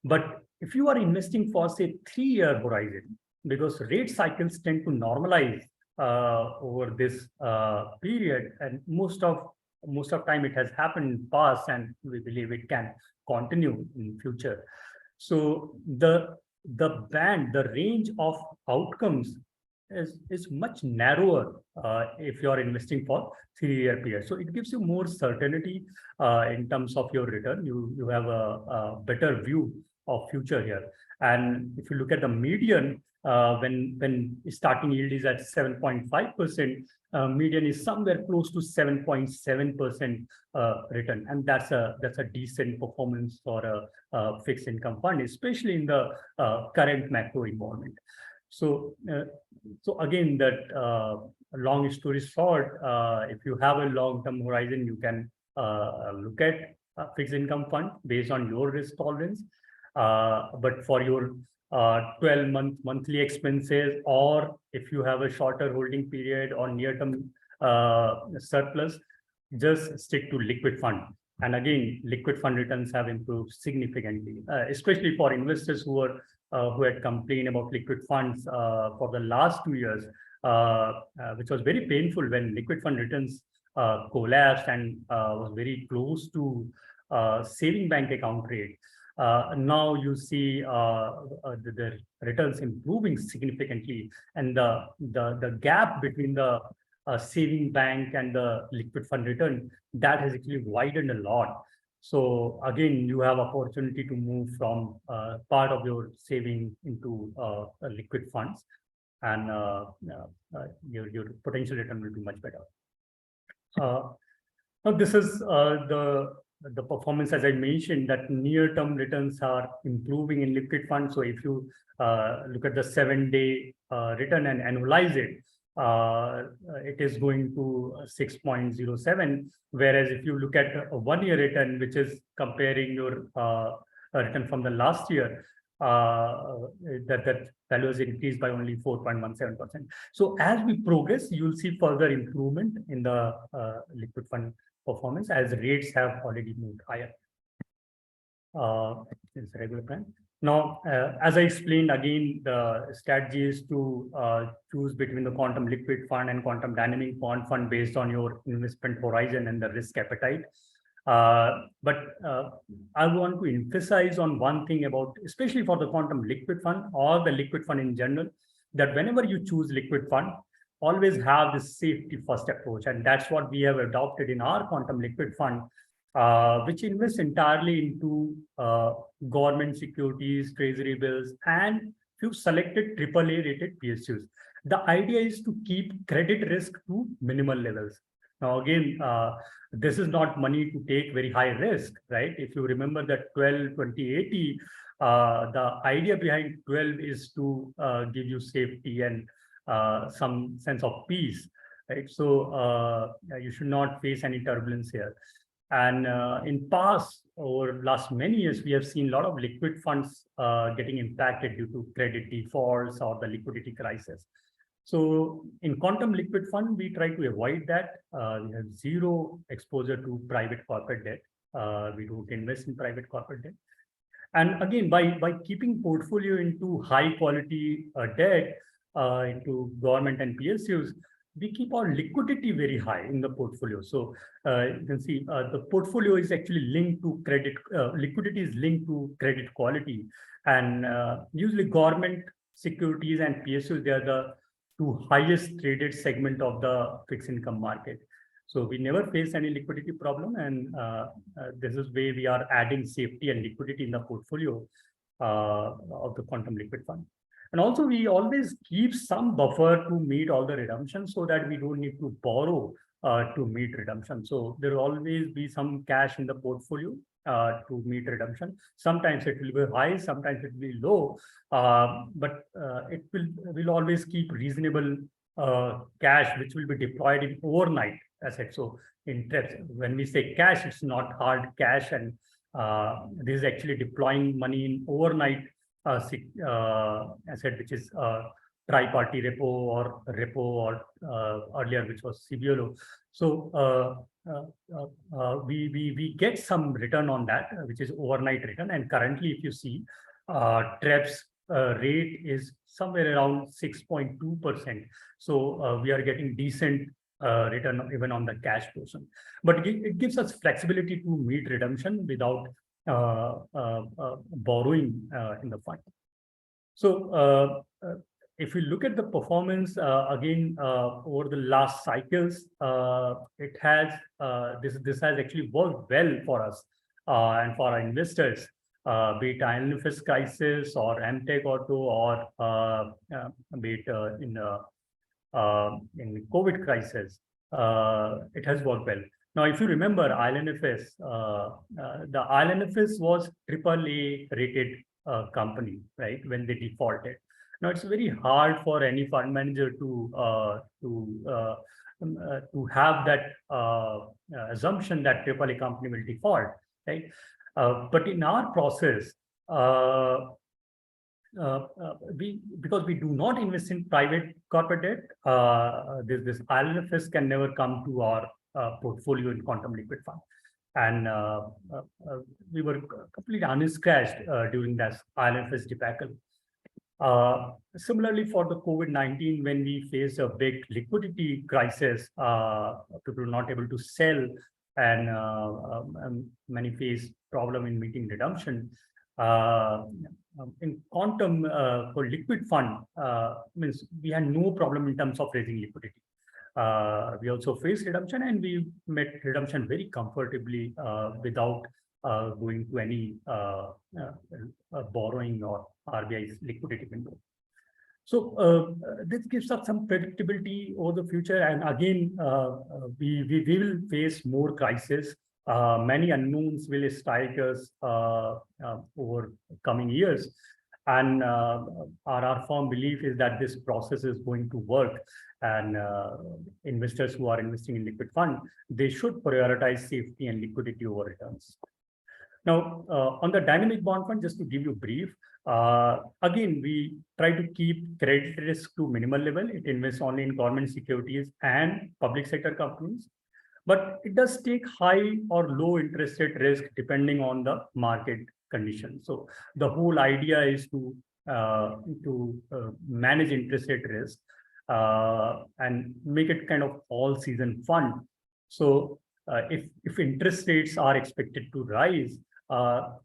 Speaker 5: But if you are investing for say 3-year horizon, because rate cycles tend to normalize over this period, and most of time it has happened in past, and we believe it can continue in future. So the band, the range of outcomes is much narrower if you are investing for 3-year period. So it gives you more certainty in terms of your return. You have a better view of future here. And if you look at the median, when starting yield is at 7.5%, median is somewhere close to 7.7% return, and that's a decent performance for a fixed income fund, especially in the current macro environment. So again, that long story short, if you have a long-term horizon, you can look at a fixed income fund based on your risk tolerance. But for your 12-month monthly expenses, or if you have a shorter holding period or near-term surplus, just stick to liquid fund. And again, liquid fund returns have improved significantly, especially for investors who had complained about liquid funds for the last 2 years, which was very painful when liquid fund returns collapsed and was very close to saving bank account rate. Now you see the returns improving significantly, and the gap between the saving bank and the liquid fund return, that has actually widened a lot. So again, you have opportunity to move from part of your saving into liquid funds, and your potential return will be much better. Now this is the performance, as I mentioned, that near-term returns are improving in liquid funds. So if you look at the 7-day return and annualize it, it is going to 6.07, whereas if you look at a 1-year return, which is comparing your return from the last year, that value has increased by only 4.17%. So as we progress, you'll see further improvement in the liquid fund performance as rates have already moved higher. It's a regular plan. Now, as I explained, again, the strategy is to choose between the quantum liquid fund and quantum dynamic bond fund based on your investment horizon and the risk appetite. But I want to emphasize on one thing about, especially for the quantum liquid fund or the liquid fund in general, that whenever you choose liquid fund, always have this safety first approach. And that's what we have adopted in our quantum liquid fund, which invests entirely into government securities, treasury bills, and few selected AAA rated PSUs. The idea is to keep credit risk to minimal levels. Now, again, this is not money to take very high risk, right? If you remember that 12, 20, 80, the idea behind 12 is to give you safety and some sense of peace, right? So you should not face any turbulence here. And in past, over last many years, we have seen a lot of liquid funds getting impacted due to credit defaults or the liquidity crisis. So in quantum liquid fund, we try to avoid that. We have zero exposure to private corporate debt. We don't invest in private corporate debt. And again, by keeping portfolio into high quality debt, into government and PSUs, we keep our liquidity very high in the portfolio. So you can see the portfolio is actually linked to credit, liquidity is linked to credit quality. And usually government securities and PSUs, they are the two highest traded segment of the fixed income market. So we never face any liquidity problem. And this is where we are adding safety and liquidity in the portfolio of the quantum liquid fund. And also, we always keep some buffer to meet all the redemptions so that we don't need to borrow to meet redemption. So there will always be some cash in the portfolio to meet redemption. Sometimes it will be high, sometimes it will be low, but it will always keep reasonable cash, which will be deployed in overnight assets. So in TREPS, when we say cash, it's not hard cash, and this is actually deploying money in overnight asset, which is tri-party repo or earlier, which was CBLO. So we get some return on that, which is overnight return. And currently, if you see, TREPS rate is somewhere around 6.2%. So we are getting decent return even on the cash portion. But it gives us flexibility to meet redemption without borrowing in the fund. So if we look at the performance again over the last cycles, it has this has actually worked well for us and for our investors, be it IL&FS crisis or MTech Auto or be it in COVID crisis. It has worked well. Now, if you remember IL&FS, the IL&FS was AAA rated company, right, when they defaulted. Now, it's very hard for any fund manager to have that assumption that AAA company will default, right? But in our process, because we do not invest in private corporate debt, this IL&FS can never come to our portfolio in quantum liquid fund. And we were completely unscratched during that IL&FS debacle. Similarly, for the COVID-19, when we faced a big liquidity crisis, people were not able to sell, and many faced problem in meeting redemption. In quantum for liquid fund, means we had no problem in terms of raising liquidity. We also faced redemption, and we met redemption very comfortably without going to any borrowing or RBI's liquidity window. So this gives us some predictability over the future. And again, we will face more crises. Many unknowns will strike us over coming years. And our firm belief is that this process is going to work. And investors who are investing in liquid fund, they should prioritize safety and liquidity over returns. Now, on the dynamic bond fund, just to give you a brief, again, we try to keep credit risk to minimal level. It invests only in government securities and public sector companies, but it does take high or low interest rate risk depending on the market conditions. So the whole idea is to manage interest rate risk and make it kind of all season fund. So if interest rates are expected to rise,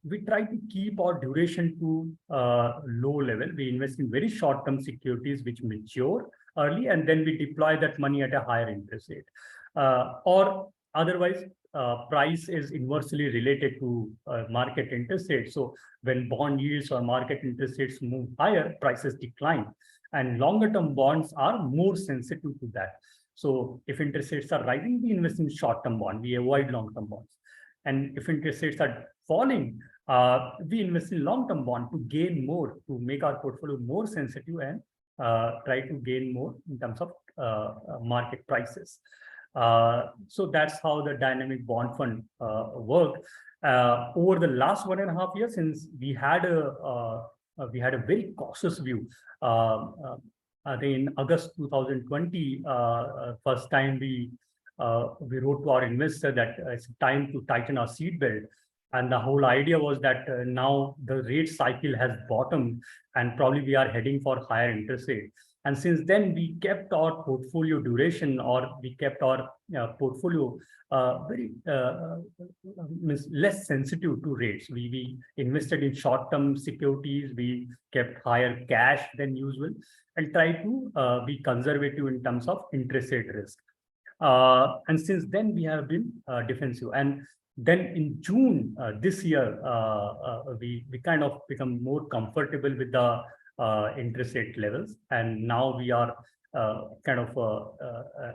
Speaker 5: we try to keep our duration to low level. We invest in very short-term securities which mature early, and then we deploy that money at a higher interest rate. Or otherwise, price is inversely related to market interest rate. So when bond yields or market interest rates move higher, prices decline. And longer-term bonds are more sensitive to that. So if interest rates are rising, we invest in short-term bond. We avoid long-term bonds. And if interest rates are falling, we invest in long-term bond to gain more, to make our portfolio more sensitive and try to gain more in terms of market prices. So that's how the dynamic bond fund worked. Over the last 1.5 years, since we had a very cautious view. I think in August 2020, first time we wrote to our investor that it's time to tighten our seatbelt. And the whole idea was that now the rate cycle has bottomed and probably we are heading for higher interest rate. And since then, we kept our portfolio duration, or we kept our portfolio very less sensitive to rates. We invested in short-term securities. We kept higher cash than usual and tried to be conservative in terms of interest rate risk. And since then, we have been defensive. And then in June this year, we kind of become more comfortable with the interest rate levels. And now we are kind of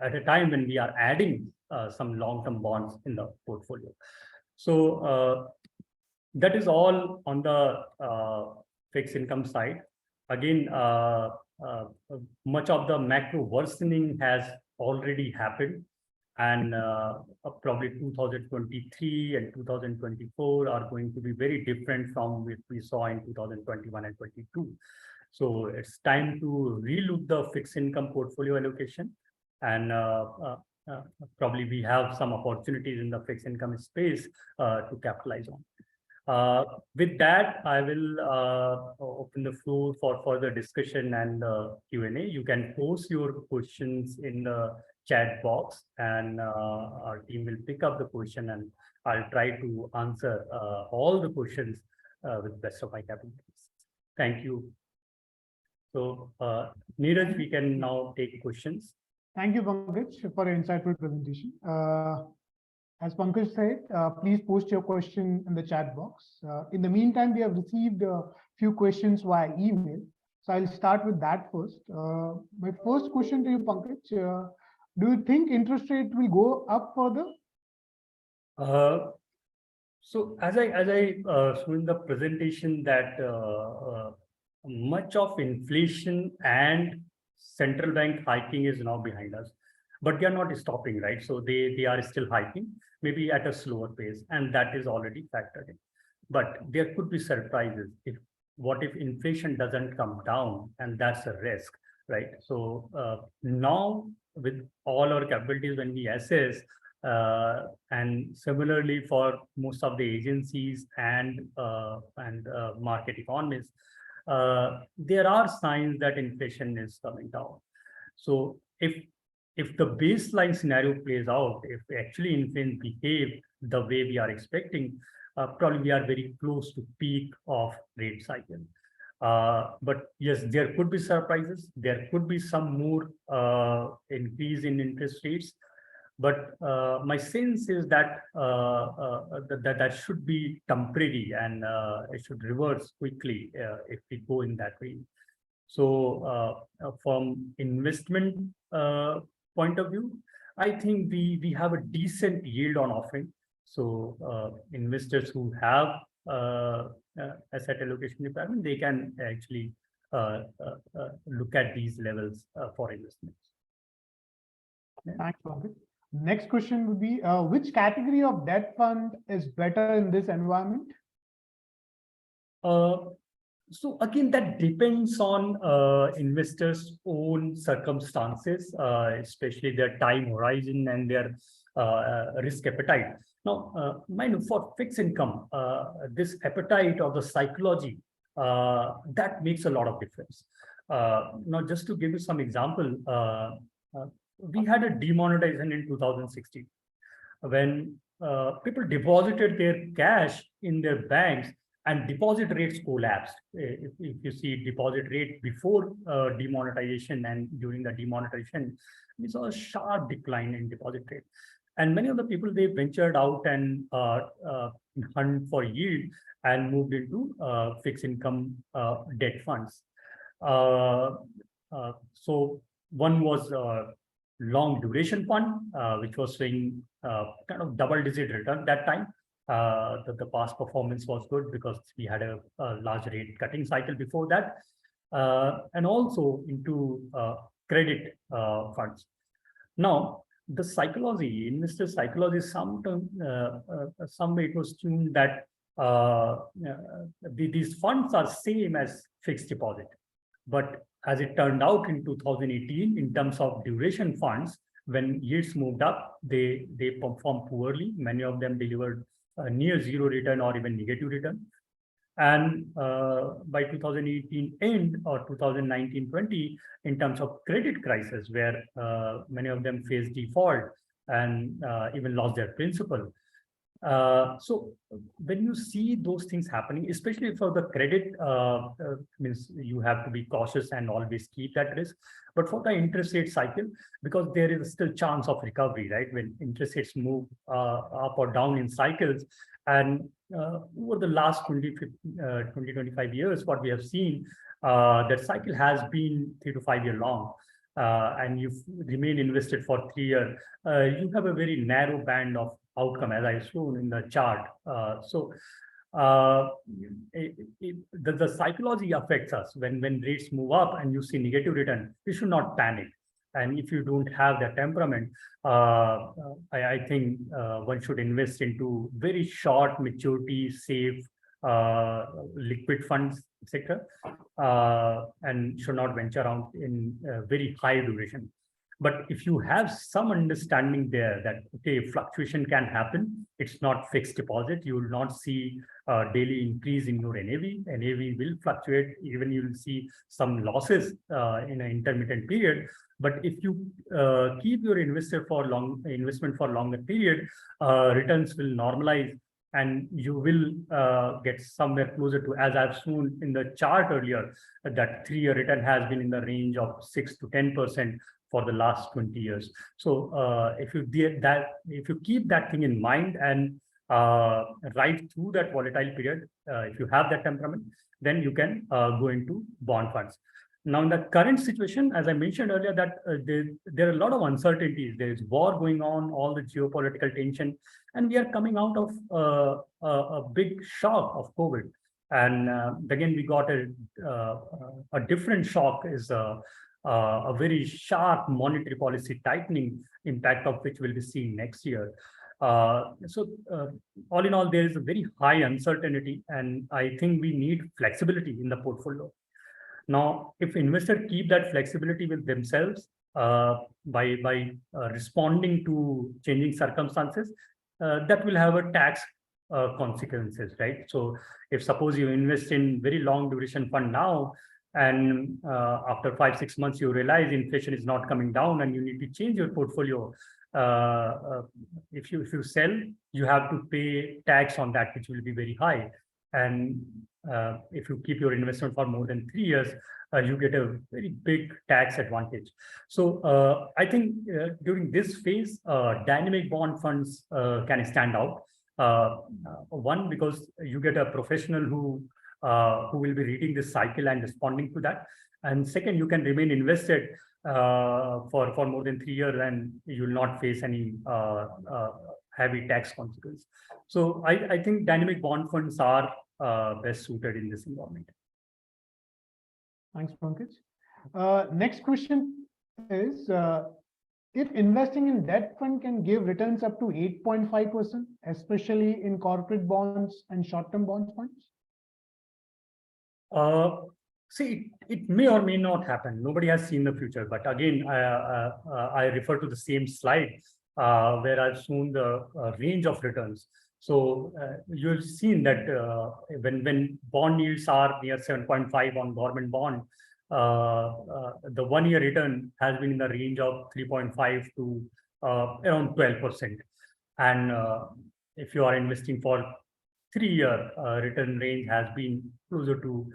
Speaker 5: at a time when we are adding some long-term bonds in the portfolio. So that is all on the fixed income side. Again, much of the macro worsening has already happened. And probably 2023 and 2024 are going to be very different from what we saw in 2021 and 22. So it's time to relook the fixed income portfolio allocation. And probably we have some opportunities in the fixed income space to capitalize on. With that, I will open the floor for further discussion and Q&A. You can post your questions in the chat box, and our team will pick up the question, and I'll try to answer all the questions with the best of my capabilities. Thank you. So, Neeraj, we can now take questions.
Speaker 4: Thank you, Pankaj, for your insightful presentation. As Pankaj said, please post your question in the chat box. In the meantime, we have received a few questions via email. So I'll start with that first. My first question to you, Pankaj, do you think interest rate will go up further?
Speaker 5: So as I saw in the presentation that much of inflation and central bank hiking is now behind us, but they are not stopping, right? So they are still hiking, maybe at a slower pace, and that is already factored in. But there could be surprises if what if inflation doesn't come down, and that's a risk, right? So now with all our capabilities, when we assess, and similarly for most of the agencies and market economists, there are signs that inflation is coming down. So if the baseline scenario plays out, if actually inflation behave the way we are expecting, probably we are very close to peak of rate cycle. But yes, there could be surprises. There could be some more increase in interest rates. But my sense is that that should be temporary, and it should reverse quickly if we go in that way. So from investment point of view, I think we have a decent yield on offering. So investors who have asset allocation requirement, they can actually look at these levels for investments.
Speaker 4: Thanks, Pankaj. Next question would be, which category of debt fund is better in this environment?
Speaker 5: So again, that depends on investors' own circumstances, especially their time horizon and their risk appetite. Now, mind for fixed income, this appetite or the psychology, that makes a lot of difference. Now, just to give you some example, we had a demonetization in 2016 when people deposited their cash in their banks and deposit rates collapsed. If you see deposit rate before demonetization and during the demonetization, we saw a sharp decline in deposit rate. And many of the people, they ventured out and hunt for yield and moved into fixed income debt funds. So one was long duration fund, which was showing kind of double-digit return that time. The past performance was good because we had a large rate cutting cycle before that, and also into credit funds. Now, the psychology, investor psychology, somewhere it was tuned that these funds are same as fixed deposit. But as it turned out in 2018, in terms of duration funds, when yields moved up, they performed poorly. Many of them delivered near zero return or even negative return. And by 2018 end or 2019-20, in terms of credit crisis, where many of them faced default and even lost their principal. So when you see those things happening, especially for the credit, means you have to be cautious and always keep that risk. But for the interest rate cycle, because there is still chance of recovery, right? When interest rates move up or down in cycles, and over the last 20-25 years, what we have seen, that cycle has been 3 to 5 year long. And you've remained invested for 3 years, you have a very narrow band of outcome, as I shown in the chart. So the psychology affects us when rates move up and you see negative return. You should not panic. And if you don't have that temperament, I think one should invest into very short maturity, safe, liquid funds, etc., and should not venture around in very high duration. But if you have some understanding there that, okay, fluctuation can happen, it's not fixed deposit, you will not see daily increase in your NAV. NAV will fluctuate, even you will see some losses in an intermittent period. But if you keep your investment for longer period, returns will normalize, and you will get somewhere closer to, as I've shown in the chart earlier, that 3-year return has been in the range of 6 to 10% for the last 20 years. So if you keep that thing in mind and ride through that volatile period, if you have that temperament, then you can go into bond funds. Now, in the current situation, as I mentioned earlier, that there are a lot of uncertainties. There is war going on, all the geopolitical tension, and we are coming out of a big shock of COVID. And again, we got a different shock, is a very sharp monetary policy tightening, impact of which will be seen next year. All in all, there is a very high uncertainty, and I think we need flexibility in the portfolio. Now, if investors keep that flexibility with themselves by responding to changing circumstances, that will have a tax consequences, right? So if suppose you invest in very long duration fund now, and after 5-6 months you realize inflation is not coming down and you need to change your portfolio, if you sell, you have to pay tax on that, which will be very high. And if you keep your investment for more than 3 years, you get a very big tax advantage. So I think during this phase, dynamic bond funds can stand out. One, because you get a professional who will be reading this cycle and responding to that. And second, you can remain invested for more than 3 years, and you will not face any heavy tax consequence. So I think dynamic bond funds are best suited in this environment.
Speaker 4: Thanks, Pankaj. Next question is, if investing in debt fund can give returns up to 8.5%, especially in corporate bonds and short-term bonds funds?
Speaker 5: See, it may or may not happen. Nobody has seen the future. But again, I refer to the same slide where I've shown the range of returns. So you've seen that when bond yields are near 7.5 on government bond, the 1 year return has been in the range of 3.5 to around 12%. And if you are investing for 3 year, return range has been closer to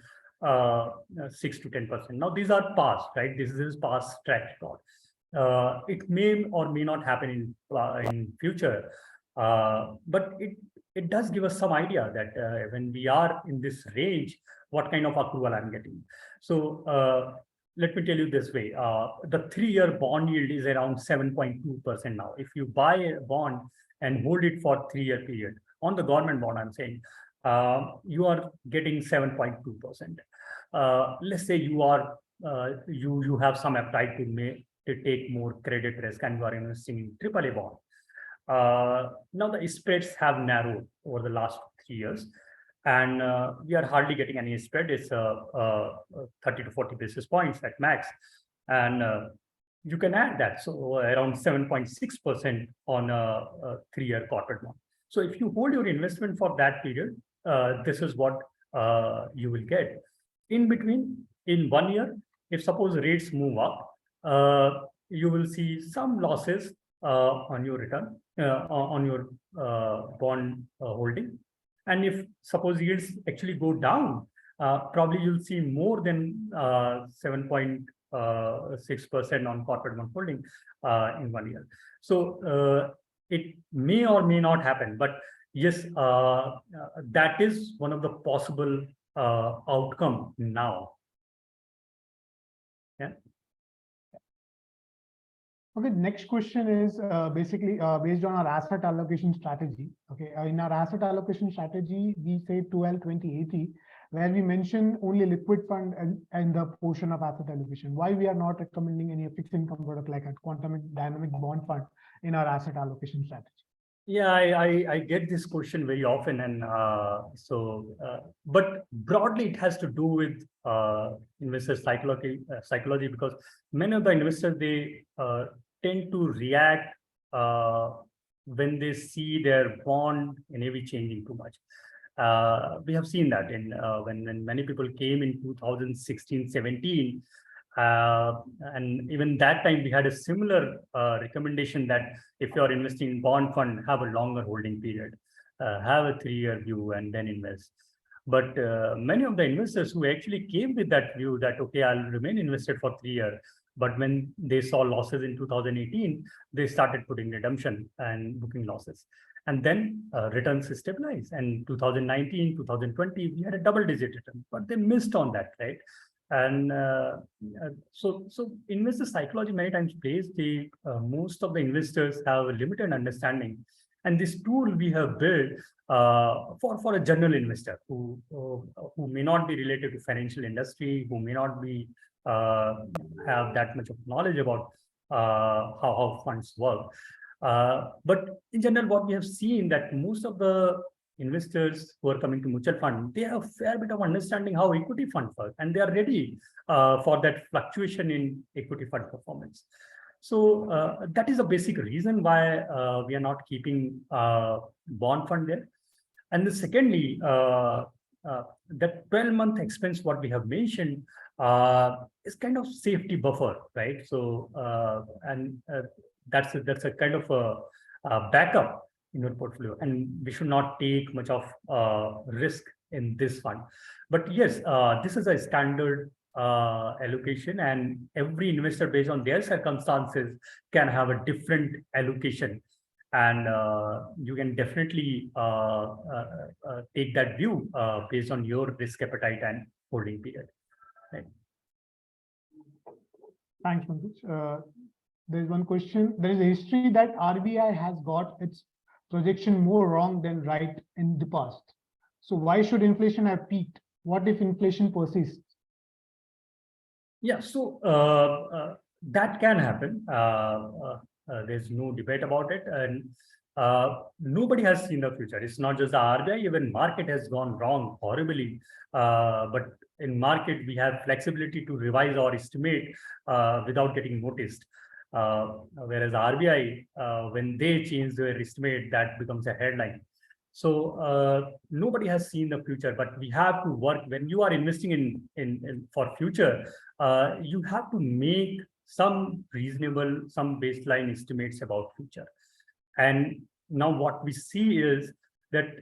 Speaker 5: 6 to 10%. Now these are past, right? This is past track record. It may or may not happen in future. But it does give us some idea that when we are in this range, what kind of accrual I'm getting. So let me tell you this way, the 3 year bond yield is around 7.2% now. If you buy a bond and hold it for 3 year period, on the government bond, I'm saying, you are getting 7.2%. Let's say you are you have some appetite to take more credit risk and you are investing in AAA bond. Now the spreads have narrowed over the last 3 years, and we are hardly getting any spread. It's 30 to 40 basis points at max, and you can add that, so around 7.6% on a 3 year corporate bond. So if you hold your investment for that period, this is what you will get. In between, in 1 year, if suppose rates move up, you will see some losses on your return on your bond holding. And if suppose yields actually go down, probably you'll see more than 7.6% on corporate bond holding in 1 year. So it may or may not happen, but yes, that is one of the possible outcome now. Yeah.
Speaker 4: Okay, next question is basically based on our asset allocation strategy. Okay, in our asset allocation strategy, we say 12-20-80, where we mention only liquid fund and the portion of asset allocation. Why we are not recommending any fixed income product like a quantum dynamic bond fund in our asset allocation strategy?
Speaker 5: Yeah, I get this question very often, and but broadly it has to do with investor psychology, because many of the investors, they tend to react when they see their bond NAV changing too much. We have seen that in when many people came in 2016-17, and even that time we had a similar recommendation that if you are investing in bond fund, have a longer holding period, have a 3-year view and then invest. But many of the investors who actually came with that view that, okay, I'll remain invested for 3 years, but when they saw losses in 2018, they started putting redemption and booking losses. And then returns stabilized. And 2019, 2020, we had a double-digit return, but they missed on that, right? And so investor psychology many times plays. Most of the investors have a limited understanding, and this tool we have built for a general investor who may not be related to financial industry, who may not be have that much of knowledge about how funds work. But in general, what we have seen that most of the investors who are coming to mutual fund, they have a fair bit of understanding how equity funds work, and they are ready for that fluctuation in equity fund performance. So that is a basic reason why we are not keeping bond fund there. And secondly, that 12-month expense, what we have mentioned, is kind of safety buffer, right? So that's a kind of a backup in your portfolio, and we should not take much of risk in this fund. But yes, this is a standard allocation, and every investor based on their circumstances can have a different allocation, and you can definitely take that view based on your risk appetite and holding period. Right.
Speaker 4: Thanks, Pankaj. There's one question. There is a history that RBI has got its projection more wrong than right in the past. So why should inflation have peaked? What if inflation persists?
Speaker 5: Yeah, so that can happen. There's no debate about it, and nobody has seen the future. It's not just the RBI, even market has gone wrong horribly. But in market, we have flexibility to revise or estimate without getting noticed. Whereas RBI, when they change their estimate, that becomes a headline. So nobody has seen the future, but we have to work. When you are investing in for future, you have to make some reasonable, some baseline estimates about future. And now what we see is that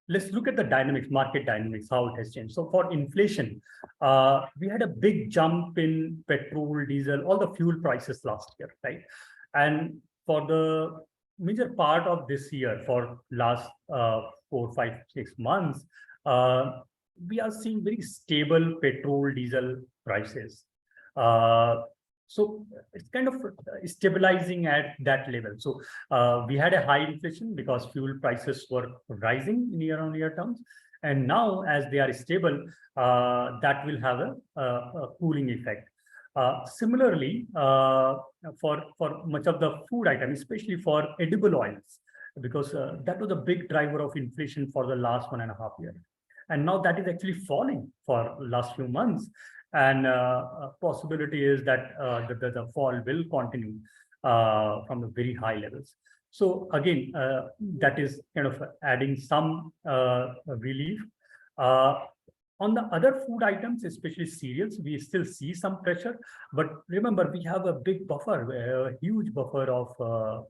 Speaker 5: let's look at the dynamics, market dynamics, how it has changed. So for inflation, we had a big jump in petrol, diesel, all the fuel prices last year, right? And for the major part of this year, for last 4, 5, 6 months, we are seeing very stable petrol, diesel prices. So it's kind of stabilizing at that level. So we had a high inflation because fuel prices were rising in year-on-year terms. And now as they are stable, that will have a cooling effect. Similarly, for much of the food items, especially for edible oils, because that was a big driver of inflation for the last 1.5 years. And now that is actually falling for last few months. And possibility is that the fall will continue from the very high levels. So again, that is kind of adding some relief. On the other food items, especially cereals, we still see some pressure. But remember, we have a big buffer, a huge buffer of,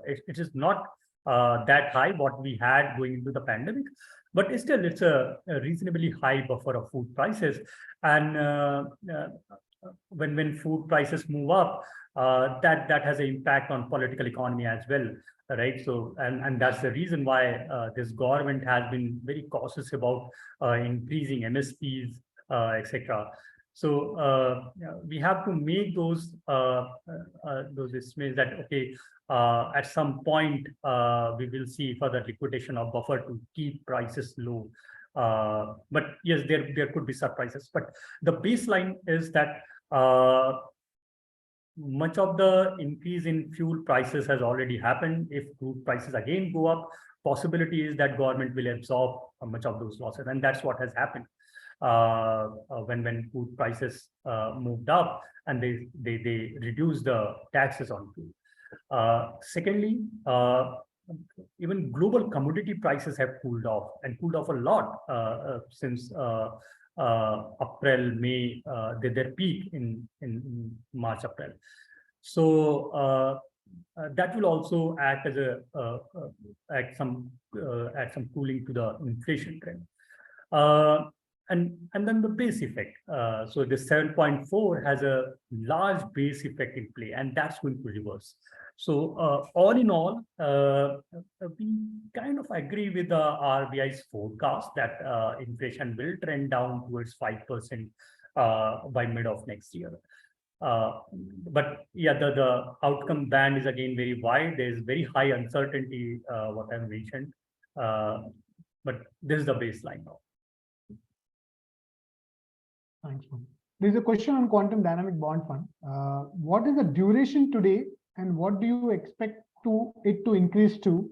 Speaker 5: it is not that high what we had going into the pandemic, but still it's a reasonably high buffer of food prices. And when food prices move up, that has an impact on political economy as well, right? So and that's the reason why this government has been very cautious about increasing MSPs, etc. So we have to make those estimates that okay, at some point we will see further liquidation of buffer to keep prices low. But yes, there could be surprises. But the baseline is that much of the increase in fuel prices has already happened. If crude prices again go up, possibility is that government will absorb much of those losses, and that's what has happened when food prices moved up and they reduced the taxes on food. Secondly, even global commodity prices have cooled off a lot since April, May, their peak in March, April. So that will also act as add some cooling to the inflation trend. And then the base effect. So the 7.4 has a large base effect in play, and that's going to reverse. So all in all, we kind of agree with the RBI's forecast that inflation will trend down towards 5% by mid of next year. But yeah, the outcome band is again very wide. There's very high uncertainty, what I've mentioned. But this is the baseline now.
Speaker 4: Thanks. There's a question on Quantum Dynamic Bond Fund. What is the duration today and what do you expect it to increase to?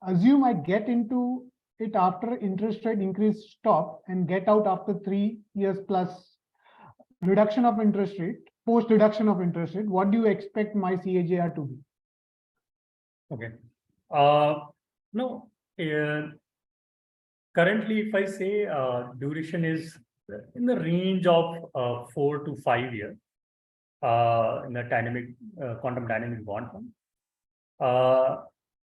Speaker 4: Assume I get into it after interest rate increase stop and get out after 3 years plus reduction of interest rate, post reduction of interest rate. What do you expect my CAGR to be?
Speaker 5: Okay. No, currently, if I say duration is in the range of 4 to 5 years in the dynamic quantum dynamic bond fund.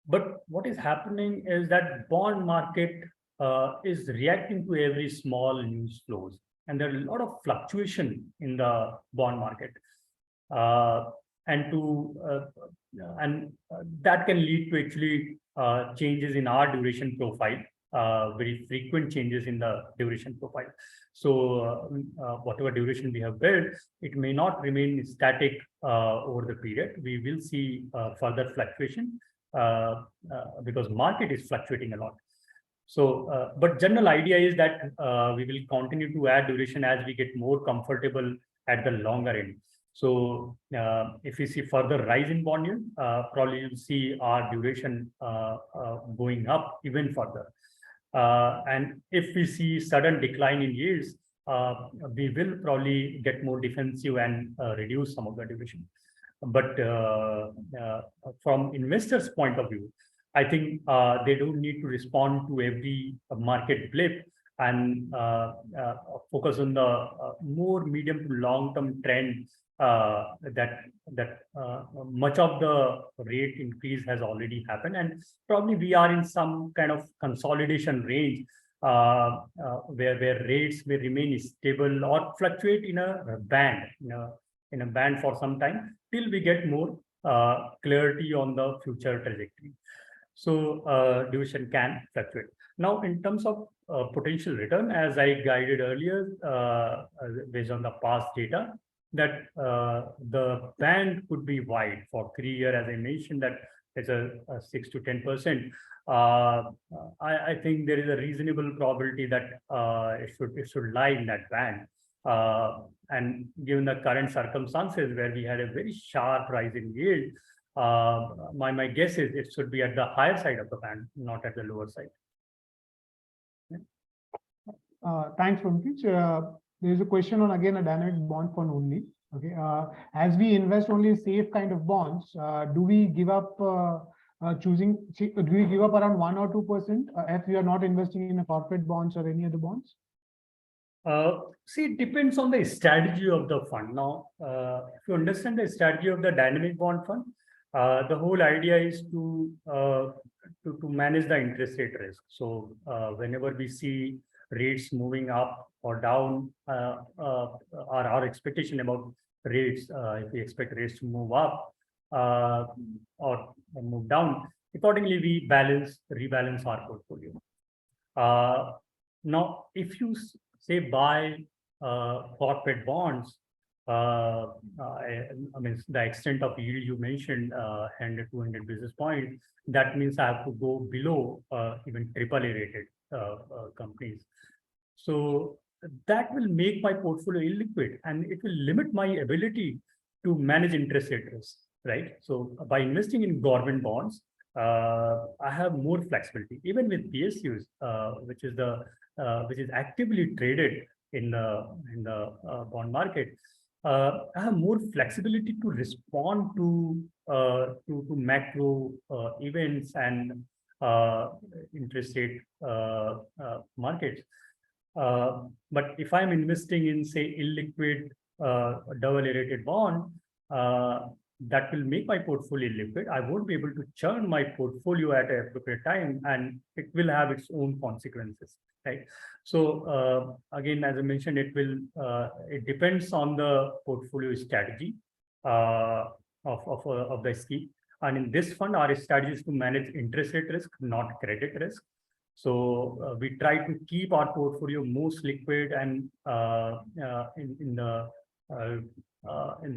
Speaker 5: But what is happening is that bond market is reacting to every small news flows, and there are a lot of fluctuation in the bond market, and that can lead to actually changes in our duration profile, very frequent changes in the duration profile. So whatever duration we have built, it may not remain static over the period. We will see further fluctuation because market is fluctuating a lot. So, but general idea is that we will continue to add duration as we get more comfortable at the longer end. So if we see further rise in bond yield, probably you'll see our duration going up even further. And if we see sudden decline in yields, we will probably get more defensive and reduce some of the duration. But from investors' point of view, I think they don't need to respond to every market blip and focus on the more medium to long-term trend that much of the rate increase has already happened, and probably we are in some kind of consolidation range where rates may remain stable or fluctuate in a band, in a band for some time till we get more clarity on the future trajectory. So duration can fluctuate. Now, in terms of potential return, as I guided earlier, based on the past data, that the band could be wide for 3 years, as I mentioned, that it's a 6 to 10%. I think there is a reasonable probability that it should lie in that band. And given the current circumstances where we had a very sharp rise in yield, my guess is it should be at the higher side of the band, not at the lower side.
Speaker 4: Thanks, Pankaj. There is a question on again a dynamic bond fund only. Okay, as we invest only safe kind of bonds, do we give up do we give up around 1 or 2% if we are not investing in a corporate bonds or any other bonds?
Speaker 5: See, it depends on the strategy of the fund. Now, if you understand the strategy of the dynamic bond fund, the whole idea is to manage the interest rate risk. So whenever we see rates moving up or down, our expectation about rates, if we expect rates to move up or move down, accordingly we rebalance our portfolio. Now, if you say buy corporate bonds, I mean, the extent of yield you mentioned, 100, 200 basis points, that means I have to go below even AAA rated companies. So that will make my portfolio illiquid and it will limit my ability to manage interest rate risk, right? So by investing in government bonds, I have more flexibility. Even with PSUs, which is actively traded in the bond market, I have more flexibility to respond to macro events and interest rate markets. But if I'm investing in, say, illiquid double A-rated bond, that will make my portfolio liquid. I won't be able to churn my portfolio at an appropriate time, and it will have its own consequences, right? So again, as I mentioned, it depends on the portfolio strategy of the scheme. And in this fund, our strategy is to manage interest rate risk, not credit risk. So we try to keep our portfolio most liquid and in the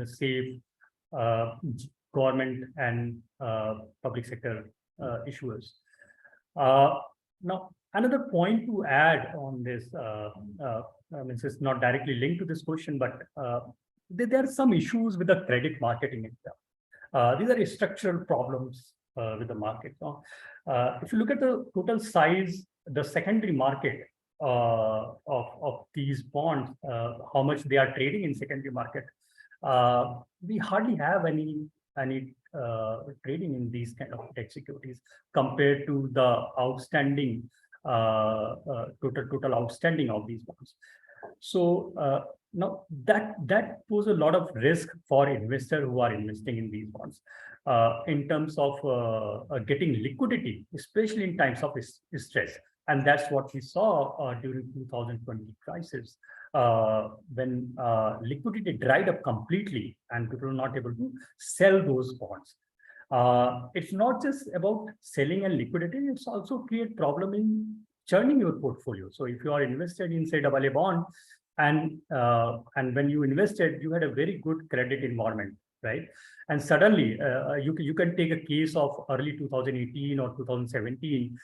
Speaker 5: safe government and public sector issuers. Now, another point to add on this, this is not directly linked to this question, but there are some issues with the credit market in India. These are structural problems with the market. If you look at the total size, the secondary market of these bonds, how much they are trading in secondary market, we hardly have any trading in these kind of debt securities compared to the outstanding total outstanding of these bonds. So now that poses a lot of risk for investors who are investing in these bonds in terms of getting liquidity, especially in times of stress. And that's what we saw during 2020 crisis, when liquidity dried up completely and people were not able to sell those bonds. It's not just about selling and liquidity, it's also create problem in churning your portfolio. So if you are invested in, say, AA bond, and when you invested, you had a very good credit environment, right? And suddenly you can take a case of early 2018 or 2017,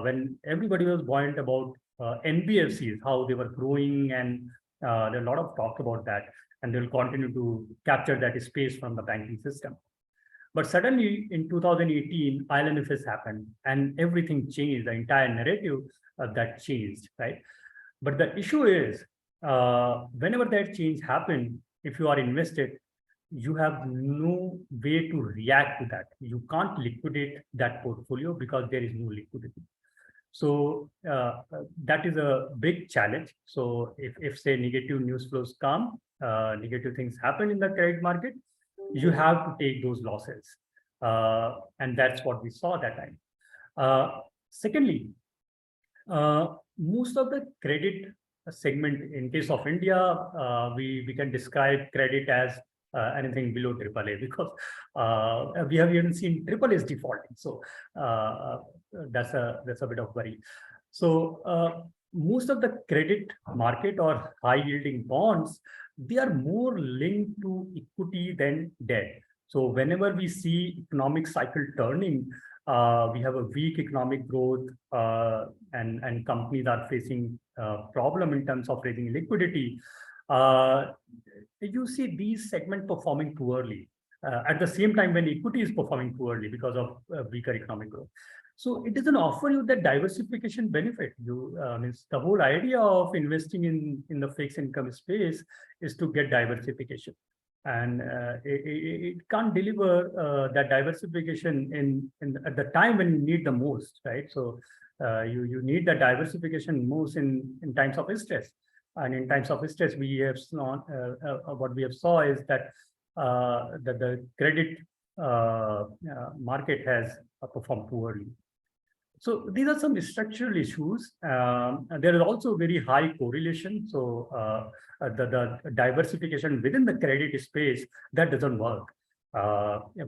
Speaker 5: when everybody was buoyant about NBFCs, how they were growing, and there are a lot of talk about that, and they will continue to capture that space from the banking system. But suddenly in 2018, IL&FS happened and everything changed, the entire narrative that changed, right? But the issue is, whenever that change happened, if you are invested, you have no way to react to that. You can't liquidate that portfolio because there is no liquidity. So that is a big challenge. So if say negative news flows come, negative things happen in the credit market, you have to take those losses. And that's what we saw that time. Secondly, most of the credit segment in case of India, we can describe credit as anything below AAA, because we have even seen AAA's defaulting. So that's a bit of worry. So most of the credit market or high yielding bonds, they are more linked to equity than debt. So whenever we see economic cycle turning, we have a weak economic growth, and companies are facing problem in terms of raising liquidity. You see these segments performing poorly at the same time when equity is performing poorly because of weaker economic growth. So it doesn't offer you the diversification benefit. Means the whole idea of investing in the fixed income space is to get diversification, and it can't deliver that diversification at the time when you need the most, right? So you need the diversification most in times of stress. And in times of stress, we have what we have saw is that the credit market has performed poorly. So these are some structural issues. There is also very high correlation. So the diversification within the credit space, that doesn't work.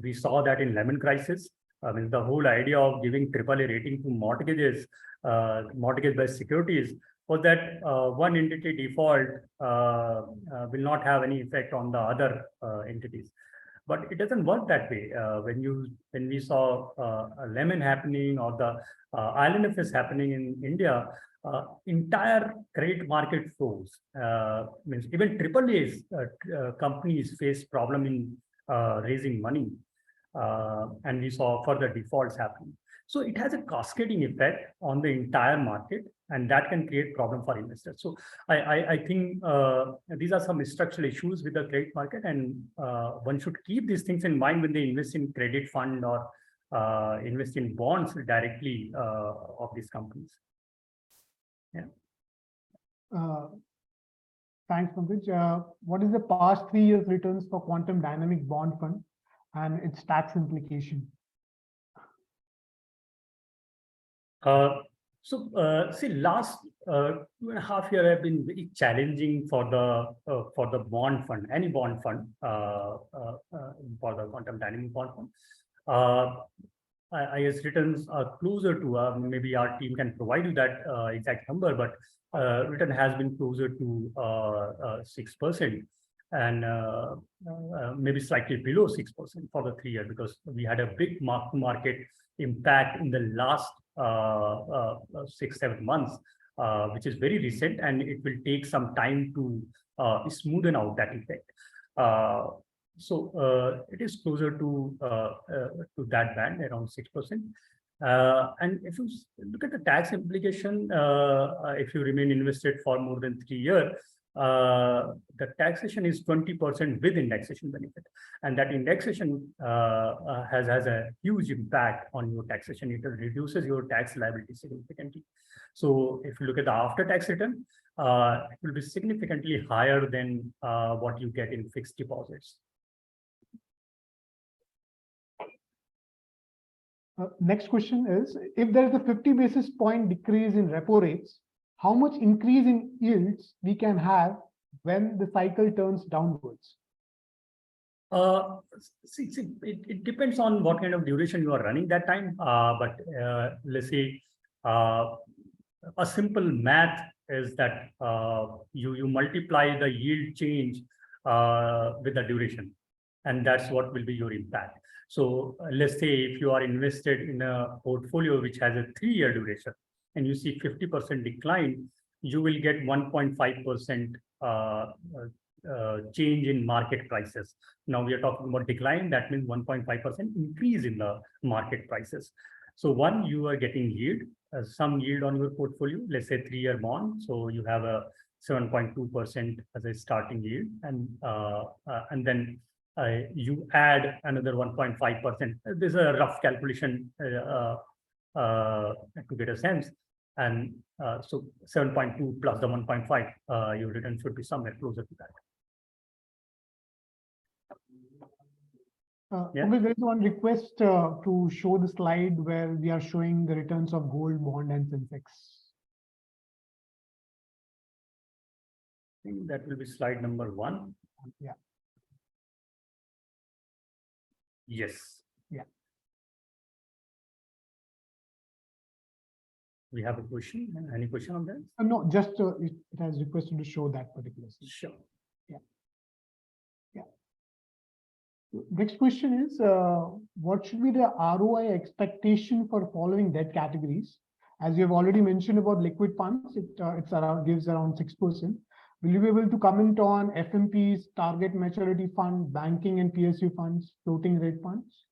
Speaker 5: We saw that in Lehman crisis. I mean, the whole idea of giving AAA rating to mortgages, mortgage-based securities, was that one entity default will not have any effect on the other entities. But it doesn't work that way. When we saw Lehman happening or the IL&FS happening in India, entire credit market flows. Means even AAA's companies face problem in raising money, and we saw further defaults happening. So it has a cascading effect on the entire market, and that can create problem for investors. So I think these are some structural issues with the credit market, and one should keep these things in mind when they invest in credit fund or invest in bonds directly of these companies. Yeah.
Speaker 4: Thanks, Pankaj. What is the past 3 years returns for Quantum Dynamic Bond Fund and its tax implication?
Speaker 5: See, last 2.5 years have been very challenging for the bond fund, any bond fund, for the Quantum Dynamic Bond Fund. I guess returns are closer to, maybe our team can provide you that exact number, but return has been closer to 6%, and maybe slightly below 6% for the 3 years, because we had a big market impact in the last 6-7 months, which is very recent, and it will take some time to smoothen out that effect. It is closer to that band, around 6%. And if you look at the tax implication, if you remain invested for more than 3 years, the taxation is 20% with indexation benefit, and that indexation has a huge impact on your taxation. It reduces your tax liability significantly. So if you look at the after-tax return, it will be significantly higher than what you get in fixed deposits.
Speaker 4: Next question is, if there is a 50 basis point decrease in repo rates, how much increase in yields we can have when the cycle turns downwards?
Speaker 5: It depends on what kind of duration you are running that time. But let's say a simple math is that you multiply the yield change with the duration, and that's what will be your impact. So let's say if you are invested in a portfolio which has a 3-year duration and you see 50% decline, you will get 1.5% change in market prices. Now we are talking about decline, that means 1.5% increase in the market prices. So one, you are getting yield, some yield on your portfolio, let's say 3-year bond. So you have a 7.2% as a starting yield, and then you add another 1.5%. This is a rough calculation to get a sense. And so 7.2 plus the 1.5, your return should be somewhere closer to that.
Speaker 4: There is one request to show the slide where we are showing the returns of gold, bond, and Sensex.
Speaker 5: I think that will be slide number 1.
Speaker 4: Yeah.
Speaker 5: Yes.
Speaker 4: Yeah.
Speaker 5: We have a question. Any question on that?
Speaker 4: No, just it has requested to show that particular slide.
Speaker 5: Sure.
Speaker 4: Yeah. Yeah. Next question is, what should be the ROI expectation for following debt categories? As you have already mentioned about liquid funds, it's around gives around 6%. Will you be able to comment on FMPs, target maturity fund, banking and PSU funds, floating rate funds?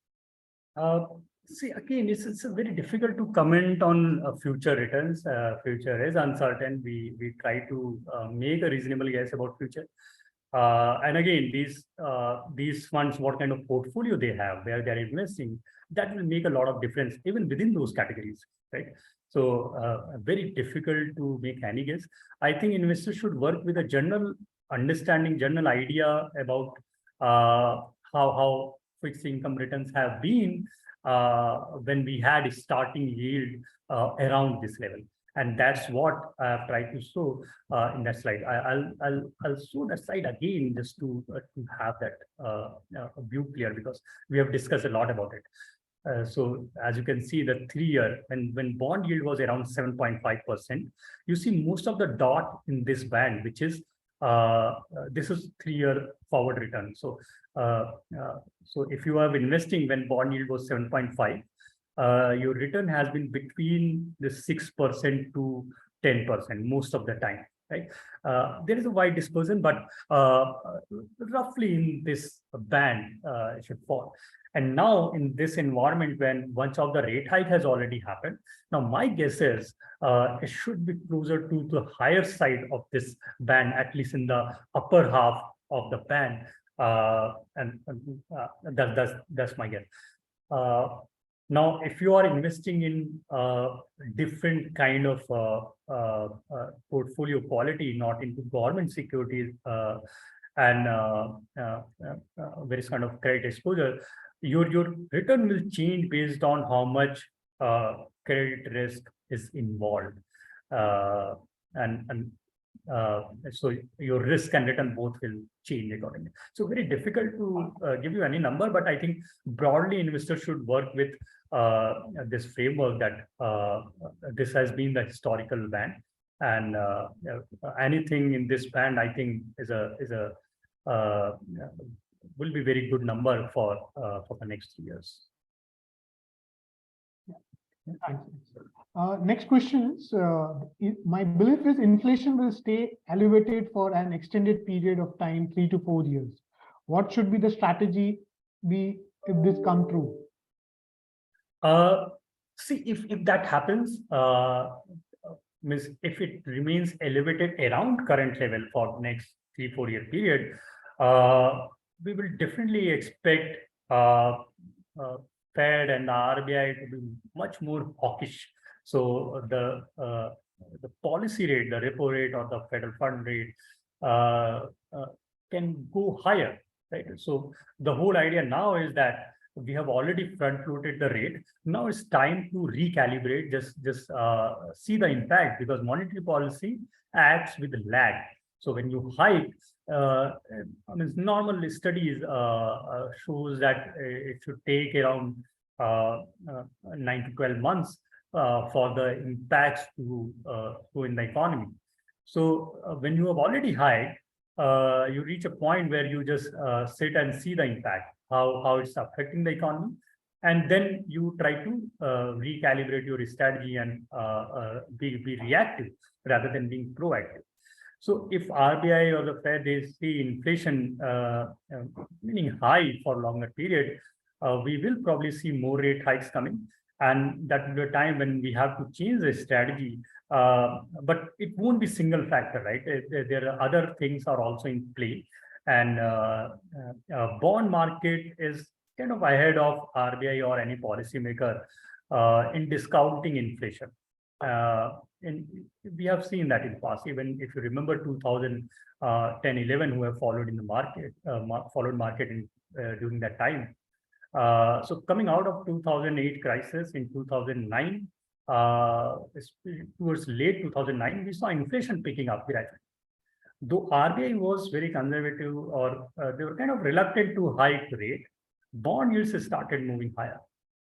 Speaker 5: See, again, it's very difficult to comment on future returns. Future is uncertain. We try to make a reasonable guess about future. And again, these funds, what kind of portfolio they have, where they're investing, that will make a lot of difference even within those categories, right? So very difficult to make any guess. I think investors should work with a general understanding, general idea about how fixed income returns have been when we had a starting yield around this level. And that's what I have tried to show in that slide. I'll show that slide again just to have that view clear, because we have discussed a lot about it. So as you can see, the 3-year, when bond yield was around 7.5%, you see most of the dot in this band, which is this is 3-year forward return. So if you are investing when bond yield was 7.5, your return has been between the 6% to 10% most of the time, right? There is a wide dispersion, but roughly in this band it should fall. And now in this environment, when bunch of the rate hike has already happened, now my guess is it should be closer to the higher side of this band, at least in the upper half of the band, and that's my guess. Now, if you are investing in different kind of portfolio quality, not into government securities and various kind of credit exposure, your return will change based on how much credit risk is involved, and so your risk and return both will change accordingly. So very difficult to give you any number, but I think broadly investors should work with this framework that this has been the historical band, and anything in this band I think is a will be very good number for the next 3 years.
Speaker 4: Thanks. Next question is, my belief is inflation will stay elevated for an extended period of time, 3 to 4 years. What should be the strategy be if this come true?
Speaker 5: See, if that happens, means if it remains elevated around current level for next 3-4 year period, we will definitely expect Fed and the RBI to be much more hawkish. So the policy rate, the repo rate or the federal fund rate can go higher, right? So the whole idea now is that we have already front-loaded the rate. Now it's time to recalibrate, just see the impact, because monetary policy acts with a lag. So when you hike, I mean, normal studies shows that it should take around 9 to 12 months for the impacts to go in the economy. So when you have already hiked, you reach a point where you just sit and see the impact, how it's affecting the economy, and then you try to recalibrate your strategy and be reactive rather than being proactive. So if RBI or the Fed, they see inflation meaning high for longer period, we will probably see more rate hikes coming, and that will be a time when we have to change the strategy. But it won't be single factor, right? There are other things are also in play, and bond market is kind of ahead of RBI or any policymaker in discounting inflation. And we have seen that in the past. Even if you remember 2010-11, who have followed in the market, followed market in, during that time. So coming out of 2008 crisis in 2009, towards late 2009, we saw inflation picking up gradually. Though RBI was very conservative, or they were kind of reluctant to hike rate, bond yields started moving higher,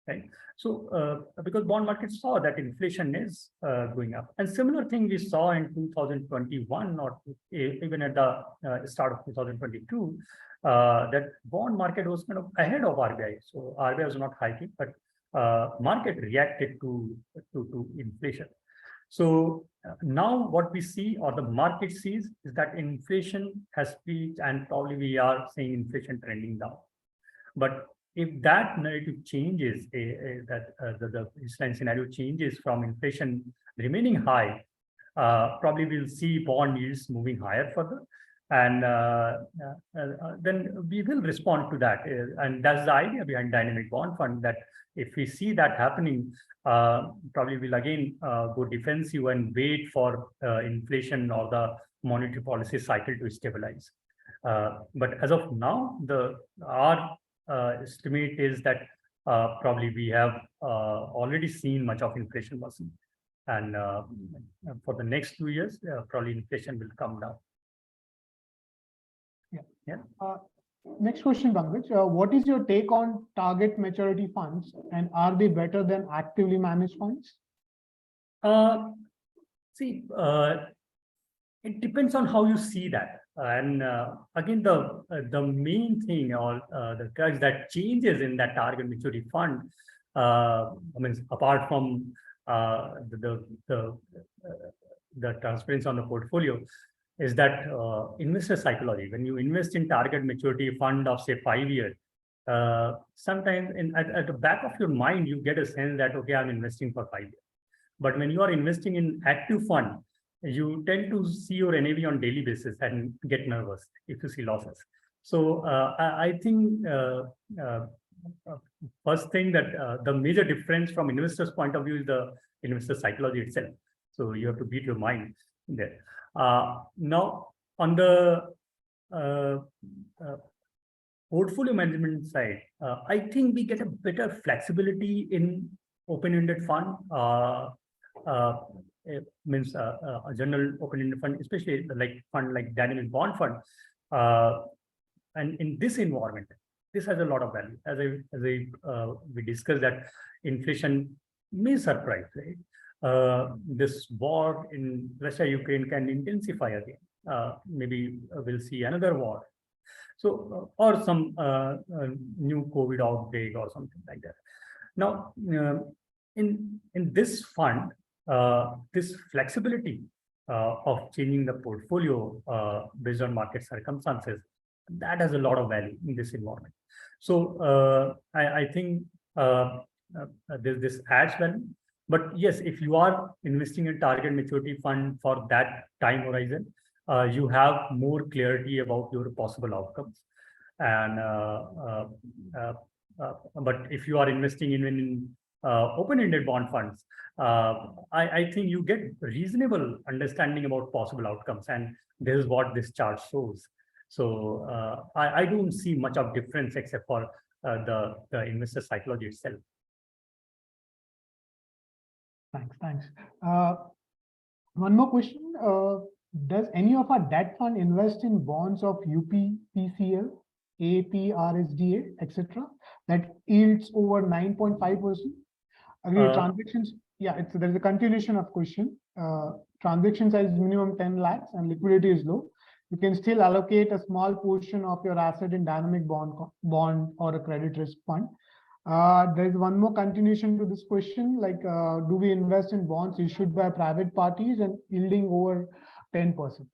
Speaker 5: right? So because bond markets saw that inflation is going up, and similar thing we saw in 2021 or even at the start of 2022, that bond market was kind of ahead of RBI. So RBI was not hiking, but market reacted to inflation. So now what we see, or the market sees, is that inflation has peaked, and probably we are seeing inflation trending down. But if that narrative changes, that the baseline scenario changes from inflation remaining high, probably we'll see bond yields moving higher further, and then we will respond to that. And that's the idea behind dynamic bond fund, that if we see that happening, probably we'll again go defensive and wait for inflation or the monetary policy cycle to stabilize. But as of now, our estimate is that probably we have already seen much of inflation worsening, and for the next 2 years, probably inflation will come down.
Speaker 4: Next question, Pankaj. What is your take on target maturity funds, and are they better than actively managed funds?
Speaker 5: See, it depends on how you see that. And again, the main thing, or the crux that changes in that target maturity fund, I mean, apart from the transparency on the portfolio, is that investor psychology. When you invest in target maturity fund of say 5 years, sometimes at the back of your mind, you get a sense that, okay, I'm investing for 5 years. But when you are investing in active fund, you tend to see your NAV on daily basis and get nervous if you see losses. So I think first thing that the major difference from investor's point of view is the investor psychology itself. So you have to beat your mind there. Now, on the portfolio management side, I think we get a better flexibility in open-ended fund. Means a general open-ended fund, especially like fund like dynamic bond fund, and in this environment, this has a lot of value. As we discussed that inflation may surprise, right? This war in Russia-Ukraine can intensify again. Maybe we'll see another war. So or some new COVID outbreak or something like that. Now, in this fund, this flexibility of changing the portfolio based on market circumstances that has a lot of value in this environment. So I think this adds value. But yes, if you are investing in target maturity fund for that time horizon, you have more clarity about your possible outcomes. And but if you are investing in open-ended bond funds, I think you get reasonable understanding about possible outcomes, and this is what this chart shows. So I don't see much of difference except for the investor psychology itself.
Speaker 4: Thanks. One more question. Does any of our debt fund invest in bonds of UPPCL, APRSDA, etc., that yields over 9.5%? Again, transactions. Yeah, there's a continuation of question. Transaction size is minimum 10 lakhs and liquidity is low. You can still allocate a small portion of your asset in dynamic bond or a credit risk fund. There's one more continuation to this question, like do we invest in bonds issued by private parties and yielding over 10%? So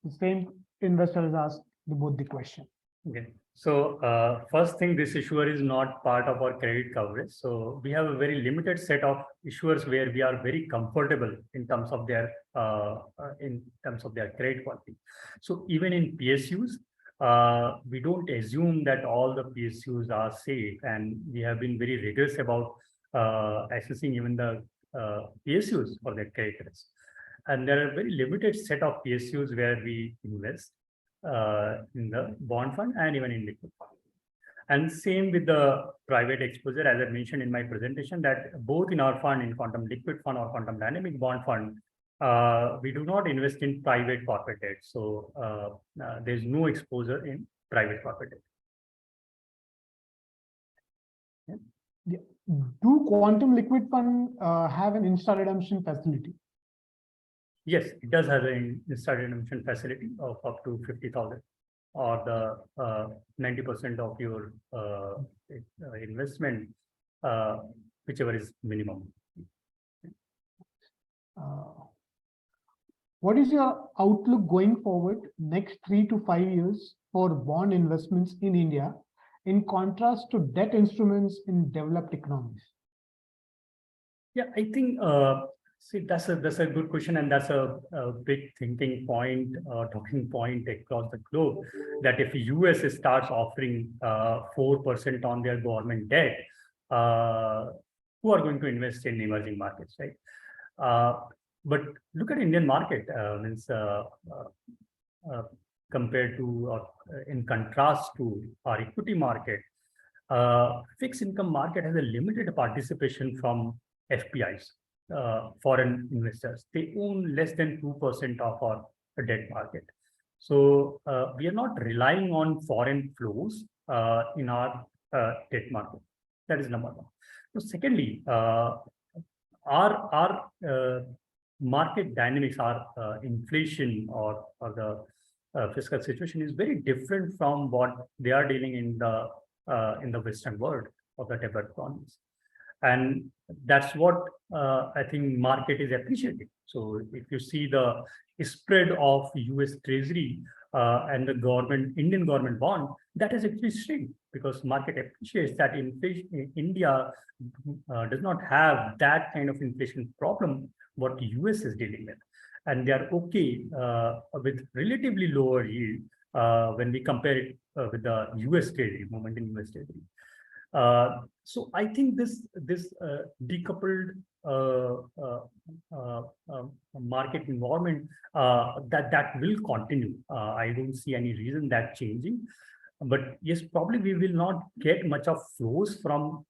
Speaker 4: the same investor has asked both the question.
Speaker 5: Okay, so first thing, this issuer is not part of our credit coverage. So we have a very limited set of issuers where we are very comfortable in terms of their credit quality. So even in PSUs, we don't assume that all the PSUs are safe, and we have been very rigorous about assessing even the PSUs for their credit risk. And there are a very limited set of PSUs where we invest in the bond fund and even in liquid fund. And same with the private exposure, as I mentioned in my presentation, that both in our fund, in quantum liquid fund or quantum dynamic bond fund, we do not invest in private corporate debt. So there's no exposure in private corporate debt.
Speaker 4: Yeah. Do quantum liquid fund have an instant redemption facility?
Speaker 5: Yes, it does have an instant redemption facility of up to 50,000 or the 90% of your investment, whichever is minimum.
Speaker 4: What is your outlook going forward next 3 to 5 years for bond investments in India, in contrast to debt instruments in developed economies?
Speaker 5: Yeah, I think see, that's a good question, and that's a big thinking point, talking point across the globe. That if the US starts offering 4% on their government debt, who are going to invest in emerging markets, right? But look at Indian market, compared to or in contrast to our equity market, fixed income market has a limited participation from FPIs. Foreign investors, they own less than 2% of our debt market. So we are not relying on foreign flows in our debt market. That is number one. So secondly, our market dynamics, our inflation or the fiscal situation is very different from what they are dealing in the Western world or the developed economies. And that's what I think market is appreciating. So if you see the spread of US Treasury and the Indian government bond, that has actually shrunk because market appreciates that inflation. India does not have that kind of inflation problem what the US is dealing with, and they are okay with relatively lower yield when we compare it with the US Treasury, moment in US Treasury. So I think this decoupled market environment that will continue. I don't see any reason that changing. But yes, probably we will not get much of flows from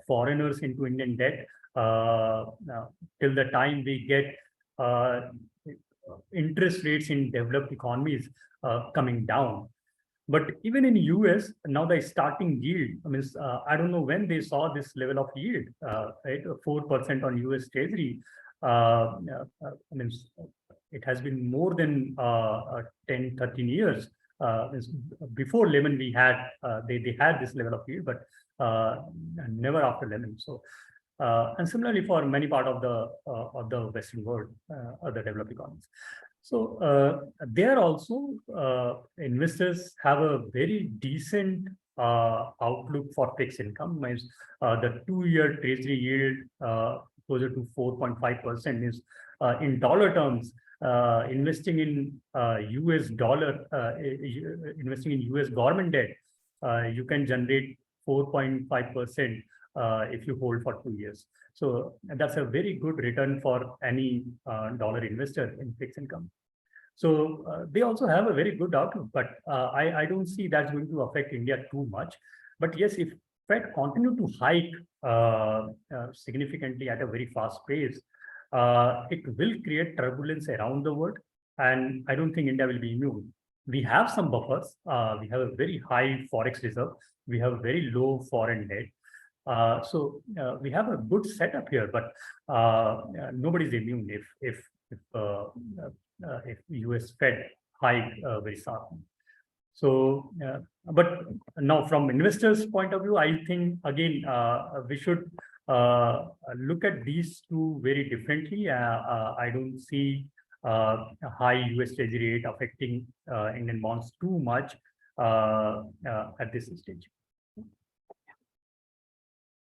Speaker 5: foreigners into Indian debt till the time we get interest rates in developed economies coming down. But even in US, now the starting yield, I don't know when they saw this level of yield, right? 4% on US Treasury. It has been more than 10, 13 years. Before Lehman, we had they had this level of yield, but never after Lehman. So, and similarly for many part of the Western world, other developed economies. So there also investors have a very decent outlook for fixed income. Means the 2-year treasury yield closer to 4.5% is in dollar terms. Investing in US dollar, investing in US government debt, you can generate 4.5% if you hold for 2 years. So that's a very good return for any dollar investor in fixed income. So they also have a very good outlook, but I don't see that's going to affect India too much. But yes, if Fed continue to hike significantly at a very fast pace, it will create turbulence around the world, and I don't think India will be immune. We have some buffers. We have a very high forex reserve. We have very low foreign debt. So we have a good setup here, but nobody's immune if US Fed hike very sharply. So, but now from investors' point of view, I think again we should look at these two very differently. I don't see a high US Treasury rate affecting Indian bonds too much at this stage.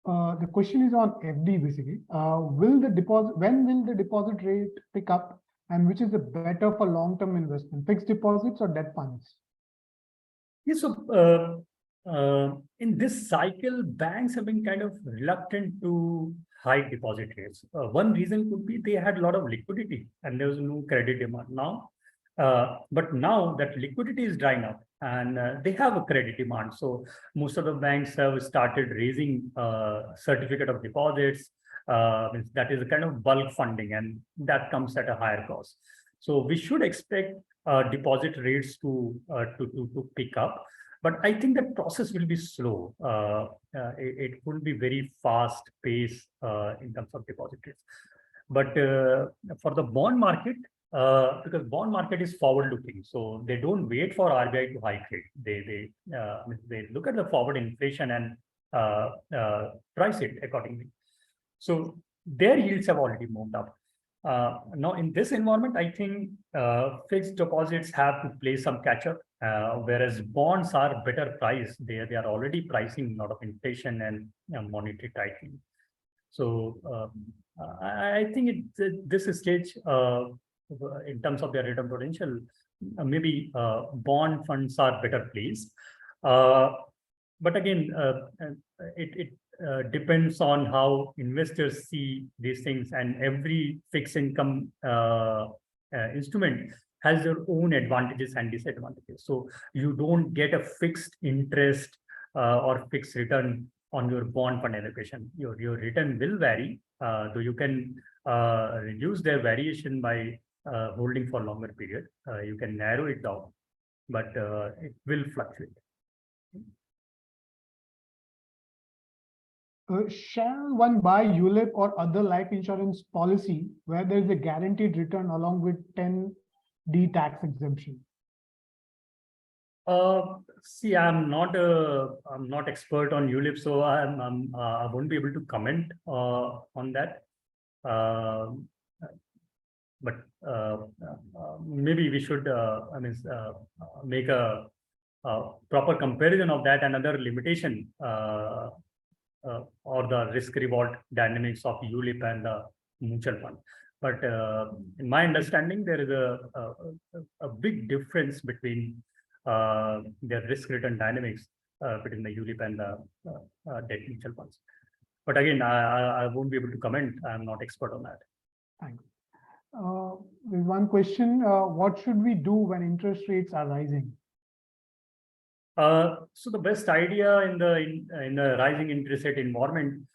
Speaker 4: The question is on FD basically. When will the deposit rate pick up, and which is the better for long-term investment, fixed deposits or debt funds?
Speaker 5: Yeah, so in this cycle, banks have been kind of reluctant to hike deposit rates. One reason could be they had a lot of liquidity and there was no credit demand now. But now that liquidity is drying up and they have a credit demand. So most of the banks have started raising certificate of deposits. That is a kind of bulk funding, and that comes at a higher cost. So we should expect deposit rates to pick up. But I think the process will be slow. It will be very fast pace in terms of deposit rates. But for the bond market, because bond market is forward looking, so they don't wait for RBI to hike it. They look at the forward inflation and price it accordingly. So their yields have already moved up. Now in this environment, I think fixed deposits have to play some catch up, whereas bonds are better priced. They are already pricing a lot of inflation and monetary tightening. So I think this stage, in terms of their return potential, maybe bond funds are better placed. But again, it depends on how investors see these things, and every fixed income instrument has their own advantages and disadvantages. So you don't get a fixed interest or fixed return on your bond fund allocation. Your return will vary, though you can reduce their variation by holding for longer period. You can narrow it down, but it will fluctuate.
Speaker 4: Shall one buy ULIP or other life insurance policy where there is a guaranteed return along with 10D tax exemption?
Speaker 5: See, I'm not expert on ULIP, so I won't be able to comment on that. But maybe we should make a proper comparison of that. Another limitation or the risk reward dynamics of ULIP and the mutual fund. But in my understanding, there is a big difference between the risk return dynamics between the ULIP and the debt mutual funds. But again, I won't be able to comment. I'm not expert on that.
Speaker 4: Thanks. There's one question. What should we do when interest rates are rising?
Speaker 5: So the best idea in the rising interest rate environment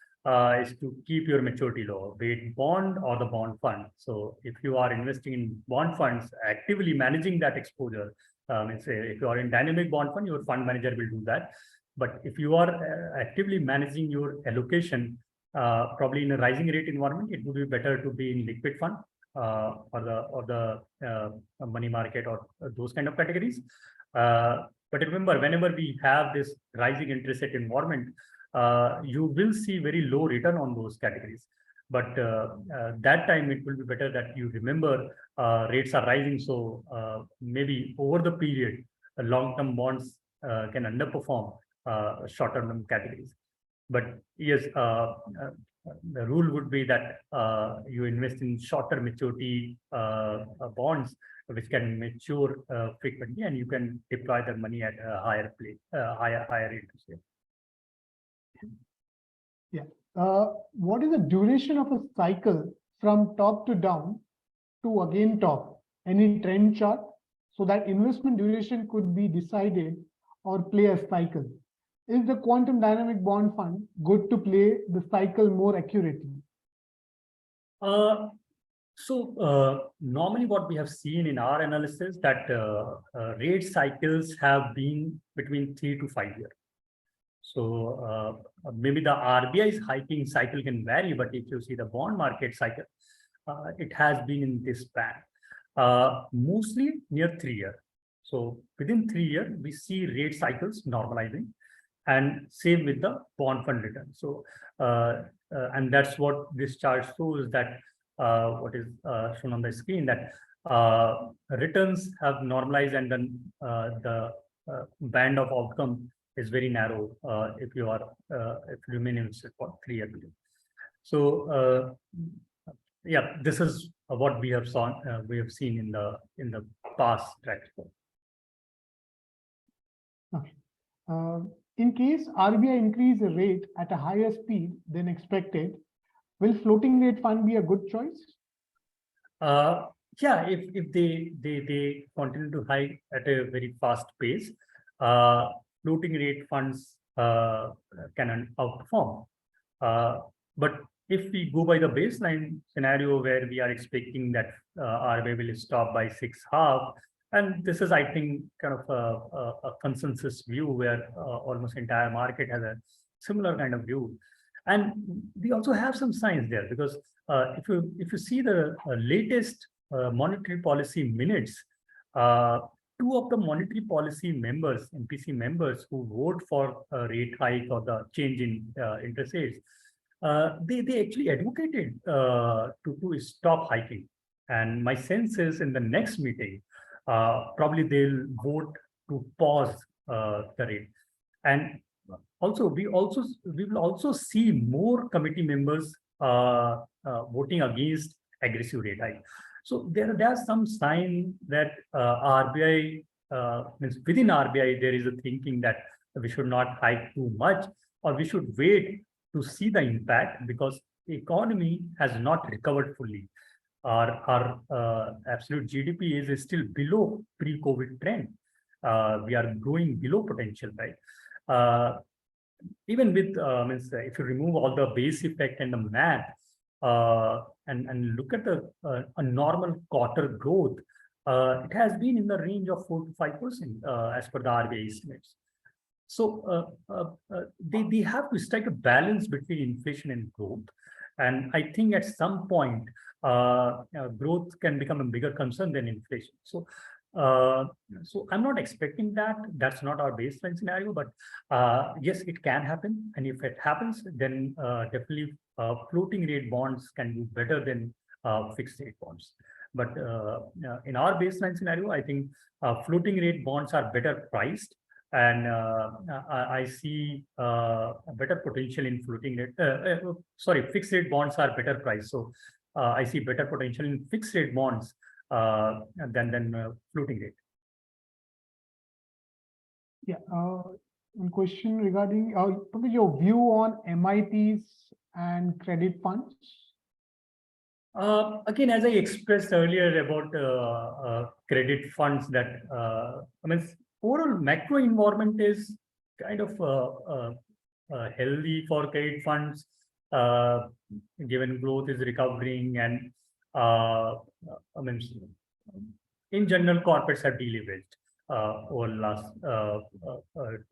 Speaker 5: is to keep your maturity low, be it bond or the bond fund. So if you are investing in bond funds, actively managing that exposure, if you are in dynamic bond fund, your fund manager will do that. But if you are actively managing your allocation, probably in a rising rate environment, it would be better to be in liquid fund or the money market or those kind of categories. But remember, whenever we have this rising interest rate environment, you will see very low return on those categories. But that time it will be better that you remember rates are rising. So maybe over the period, long-term bonds can underperform short-term categories. But yes, the rule would be that you invest in shorter maturity bonds, which can mature frequently, and you can deploy the money at a higher interest rate.
Speaker 4: What is the duration of a cycle from top to down to again top? Any trend chart so that investment duration could be decided or play a cycle? Is the quantum dynamic bond fund good to play the cycle more accurately?
Speaker 5: Normally what we have seen in our analysis that rate cycles have been between 3 to 5 years. So maybe the RBI's hiking cycle can vary, but if you see the bond market cycle, it has been in this band, mostly near 3 years. So within 3 years, we see rate cycles normalizing, and same with the bond fund return. So and that's what this chart shows, that what is shown on the screen, that returns have normalized, and then the band of outcome is very narrow if you remain invested for 3 years. So yeah, this is what we have seen in the past track record.
Speaker 4: Okay. In case RBI increase the rate at a higher speed than expected, will floating rate fund be a good choice?
Speaker 5: Yeah, if they continue to hike at a very fast pace, floating rate funds can outperform. But if we go by the baseline scenario where we are expecting that RBI will stop by 6.5, and this is, I think, kind of a consensus view where almost entire market has a similar kind of view. And we also have some signs there, because if you see the latest monetary policy minutes, 2 of the monetary policy members, MPC members, who vote for a rate hike or the change in interest rates, they actually advocated to stop hiking. And my sense is in the next meeting, probably they'll vote to pause the rate. And also, we will also see more committee members voting against aggressive rate hike. So there are some sign that RBI means within RBI there is a thinking that we should not hike too much, or we should wait to see the impact, because the economy has not recovered fully. Our absolute GDP is still below pre-COVID trend. We are growing below potential, right? Even with means if you remove all the base effect and the math, and look at a normal quarter growth, it has been in the range of 4 to 5% as per the RBI estimates. So they have to strike a balance between inflation and growth. And I think at some point, growth can become a bigger concern than inflation. So I'm not expecting that. That's not our baseline scenario, but yes, it can happen. And if it happens, then definitely floating rate bonds can do better than fixed rate bonds. But in our baseline scenario, I think floating rate bonds are better priced, and I see a better potential in floating rate. Fixed rate bonds are better priced. So I see better potential in fixed rate bonds than floating rate.
Speaker 4: Yeah. One question regarding your view on MITs and credit funds.
Speaker 5: Again, as I expressed earlier about credit funds, that I mean, overall macro environment is kind of healthy for credit funds, given growth is recovering, and I mean, in general, corporates have deleveraged over the last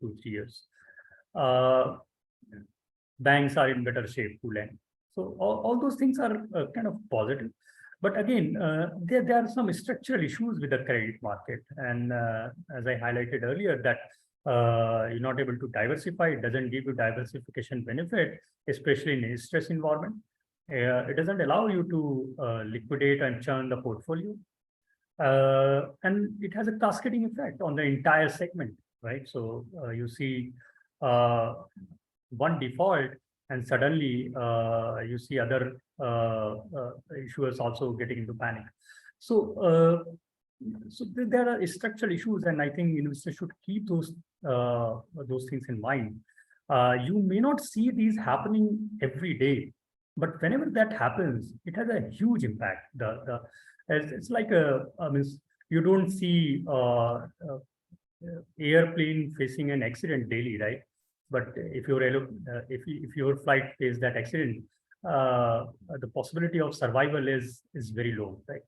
Speaker 5: 2-3 years. Banks are in better shape to lend. So all those things are kind of positive. But again, there are some structural issues with the credit market. And as I highlighted earlier, that you're not able to diversify. It doesn't give you diversification benefit, especially in a stress environment. it doesn't allow you to liquidate and churn the portfolio. And it has a cascading effect on the entire segment, right? So you see one default, and suddenly you see other issuers also getting into panic. So, there are structural issues, and I think investors should keep those things in mind. You may not see these happening every day, but whenever that happens, it has a huge impact. It's like you don't see airplane facing an accident daily, right? But if your flight faces that accident, the possibility of survival is very low, right?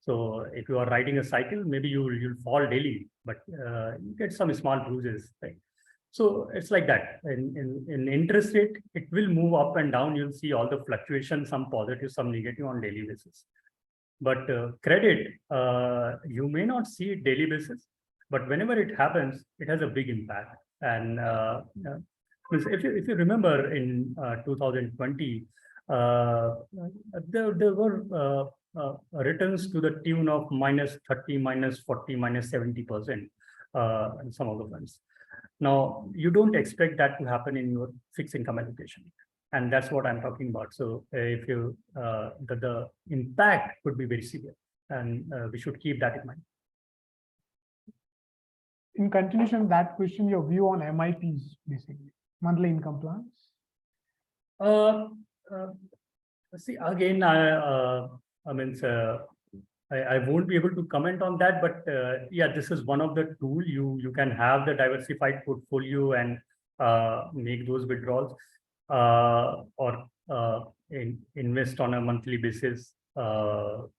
Speaker 5: So if you are riding a cycle, maybe you'll fall daily, but you get some small bruises, right? So it's like that. In interest rate, it will move up and down. You'll see all the fluctuations, some positive, some negative on daily basis. But credit, you may not see it daily basis, but whenever it happens, it has a big impact. And if you remember in 2020, there were returns to the tune of -30, -40, -70% in some of the funds. Now, you don't expect that to happen in your fixed income allocation. And that's what I'm talking about. So if you, the impact could be very severe, and we should keep that in mind.
Speaker 4: In continuation of that question, your view on MIPs, basically, monthly income plans?
Speaker 5: See, again, I won't be able to comment on that, but yeah, this is one of the tools. You can have the diversified portfolio and make those withdrawals, or invest on a monthly basis. All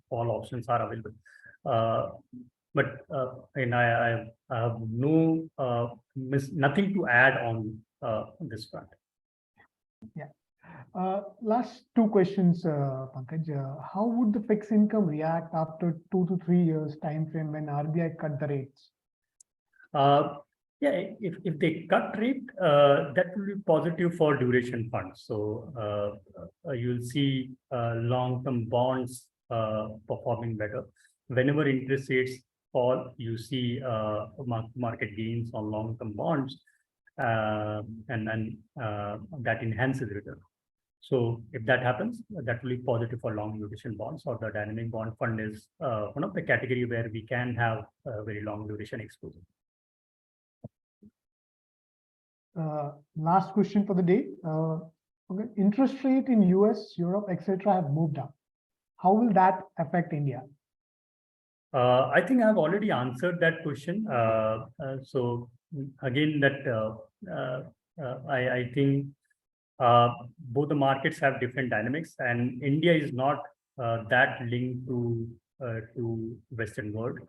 Speaker 5: options are available. But and I have nothing to add on this front.
Speaker 4: Yeah. Last two questions, Pankaj. How would the fixed income react after 2 to 3 years time frame when RBI cut the rates?
Speaker 5: Yeah, if they cut rate, that will be positive for duration funds. So you'll see long-term bonds performing better. Whenever interest rates fall, you see market gains on long-term bonds, and then that enhances return. So if that happens, that will be positive for long duration bonds, or the dynamic bond fund is one of the category where we can have a very long duration exposure.
Speaker 4: Last question for the day. Okay. Interest rate in US, Europe, etc. have moved up. How will that affect India?
Speaker 5: I think I've already answered that question. So again, that I think both the markets have different dynamics, and India is not that linked to Western world.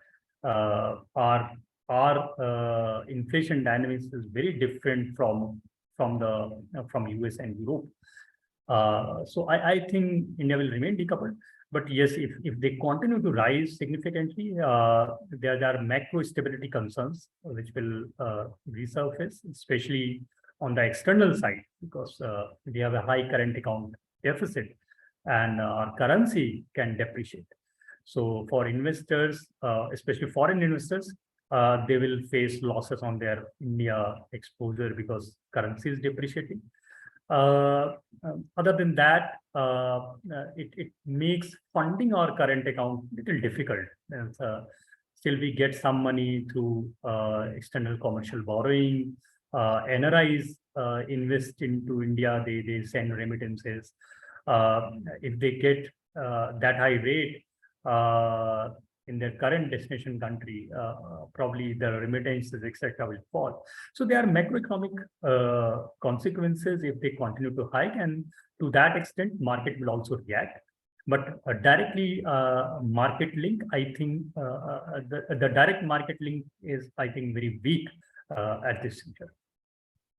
Speaker 5: Our inflation dynamics is very different from US and Europe. So I think India will remain decoupled. But yes, if they continue to rise significantly, there are macro stability concerns which will resurface, especially on the external side, because we have a high current account deficit, and our currency can depreciate. So for investors, especially foreign investors, they will face losses on their India exposure because currency is depreciating. Other than that, it makes funding our current account a little difficult. And, still, we get some money through external commercial borrowing. NRIs invest into India, they send remittances. If they get that high rate in their current destination country, probably the remittances, etc., will fall. So there are macroeconomic consequences if they continue to hike, and to that extent, market will also react. But directly market link, I think the direct market link is, I think, very weak at this juncture.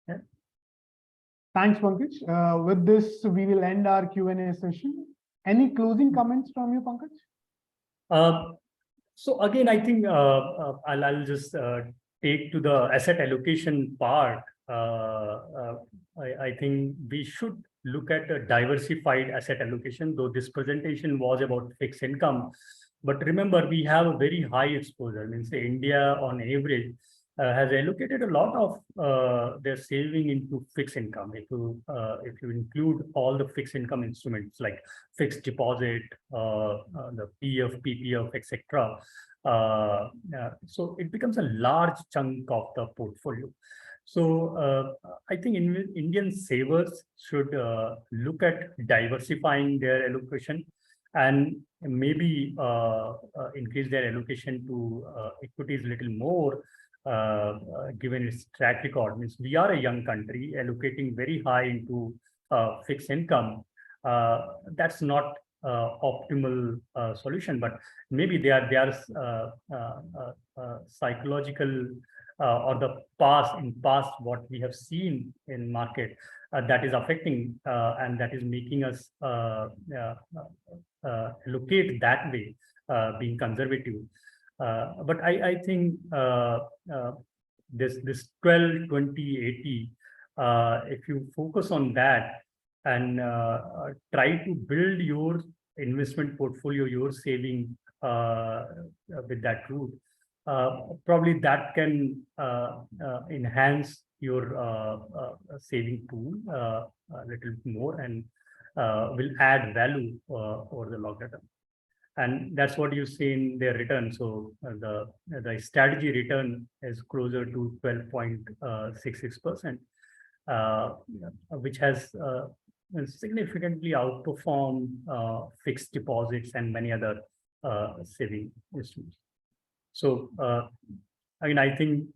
Speaker 5: Yeah.
Speaker 4: Thanks, Pankaj. With this, we will end our Q&A session. Any closing comments from you, Pankaj?
Speaker 5: So again, I think I'll just take to the asset allocation part. I think we should look at a diversified asset allocation, though this presentation was about fixed income. But remember, we have a very high exposure. I mean, say India on average has allocated a lot of their saving into fixed income. If you include all the fixed income instruments like fixed deposit, the PF, PPF, etc. So it becomes a large chunk of the portfolio. So I think Indian savers should look at diversifying their allocation and maybe increase their allocation to equities a little more, given its track record. Means we are a young country allocating very high into fixed income. That's not optimal solution, but maybe they are psychological or the past what we have seen in market that is affecting and that is making us allocate that way, being conservative. But I think this 12, 20, 80, if you focus on that and try to build your investment portfolio, your saving with that route, probably that can enhance your saving pool a little more and will add value over the longer term. And that's what you see in their return. So the strategy return is closer to 12.66%, which has significantly outperformed fixed deposits and many other saving instruments. So again, I think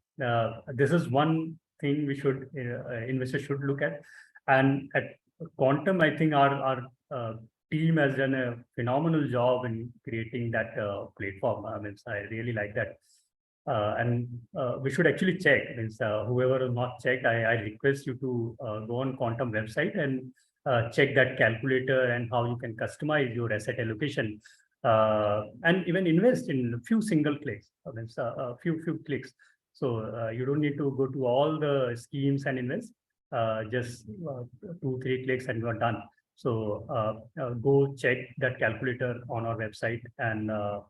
Speaker 5: this is one thing we should investors should look at. And at Quantum, I think our team has done a phenomenal job in creating that platform. I mean, I really like that. And we should actually check. Means whoever has not checked, I request you to go on Quantum website and check that calculator and how you can customize your asset allocation. And even invest in a few single clicks, a few clicks. So you don't need to go to all the schemes and invest, just 2-3 clicks and you are done. So go check that calculator on our website. And I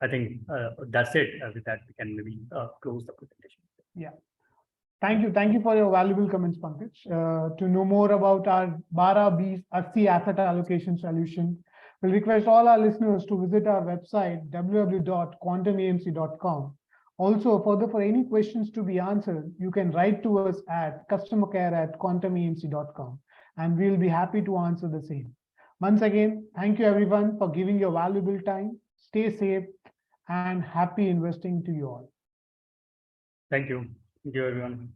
Speaker 5: think that's it. With that, we can maybe close the presentation.
Speaker 4: Yeah. Thank you for your valuable comments, Pankaj. To know more about our 12-20 80 asset allocation solution, we'll request all our listeners to visit our website, www.quantumamc.com. Also, further, for any questions to be answered, you can write to us at customercare@quantumamc.com, and we'll be happy to answer the same. Once again, thank you everyone for giving your valuable time. Stay safe and happy investing to you all.
Speaker 5: Thank you. Thank you, everyone.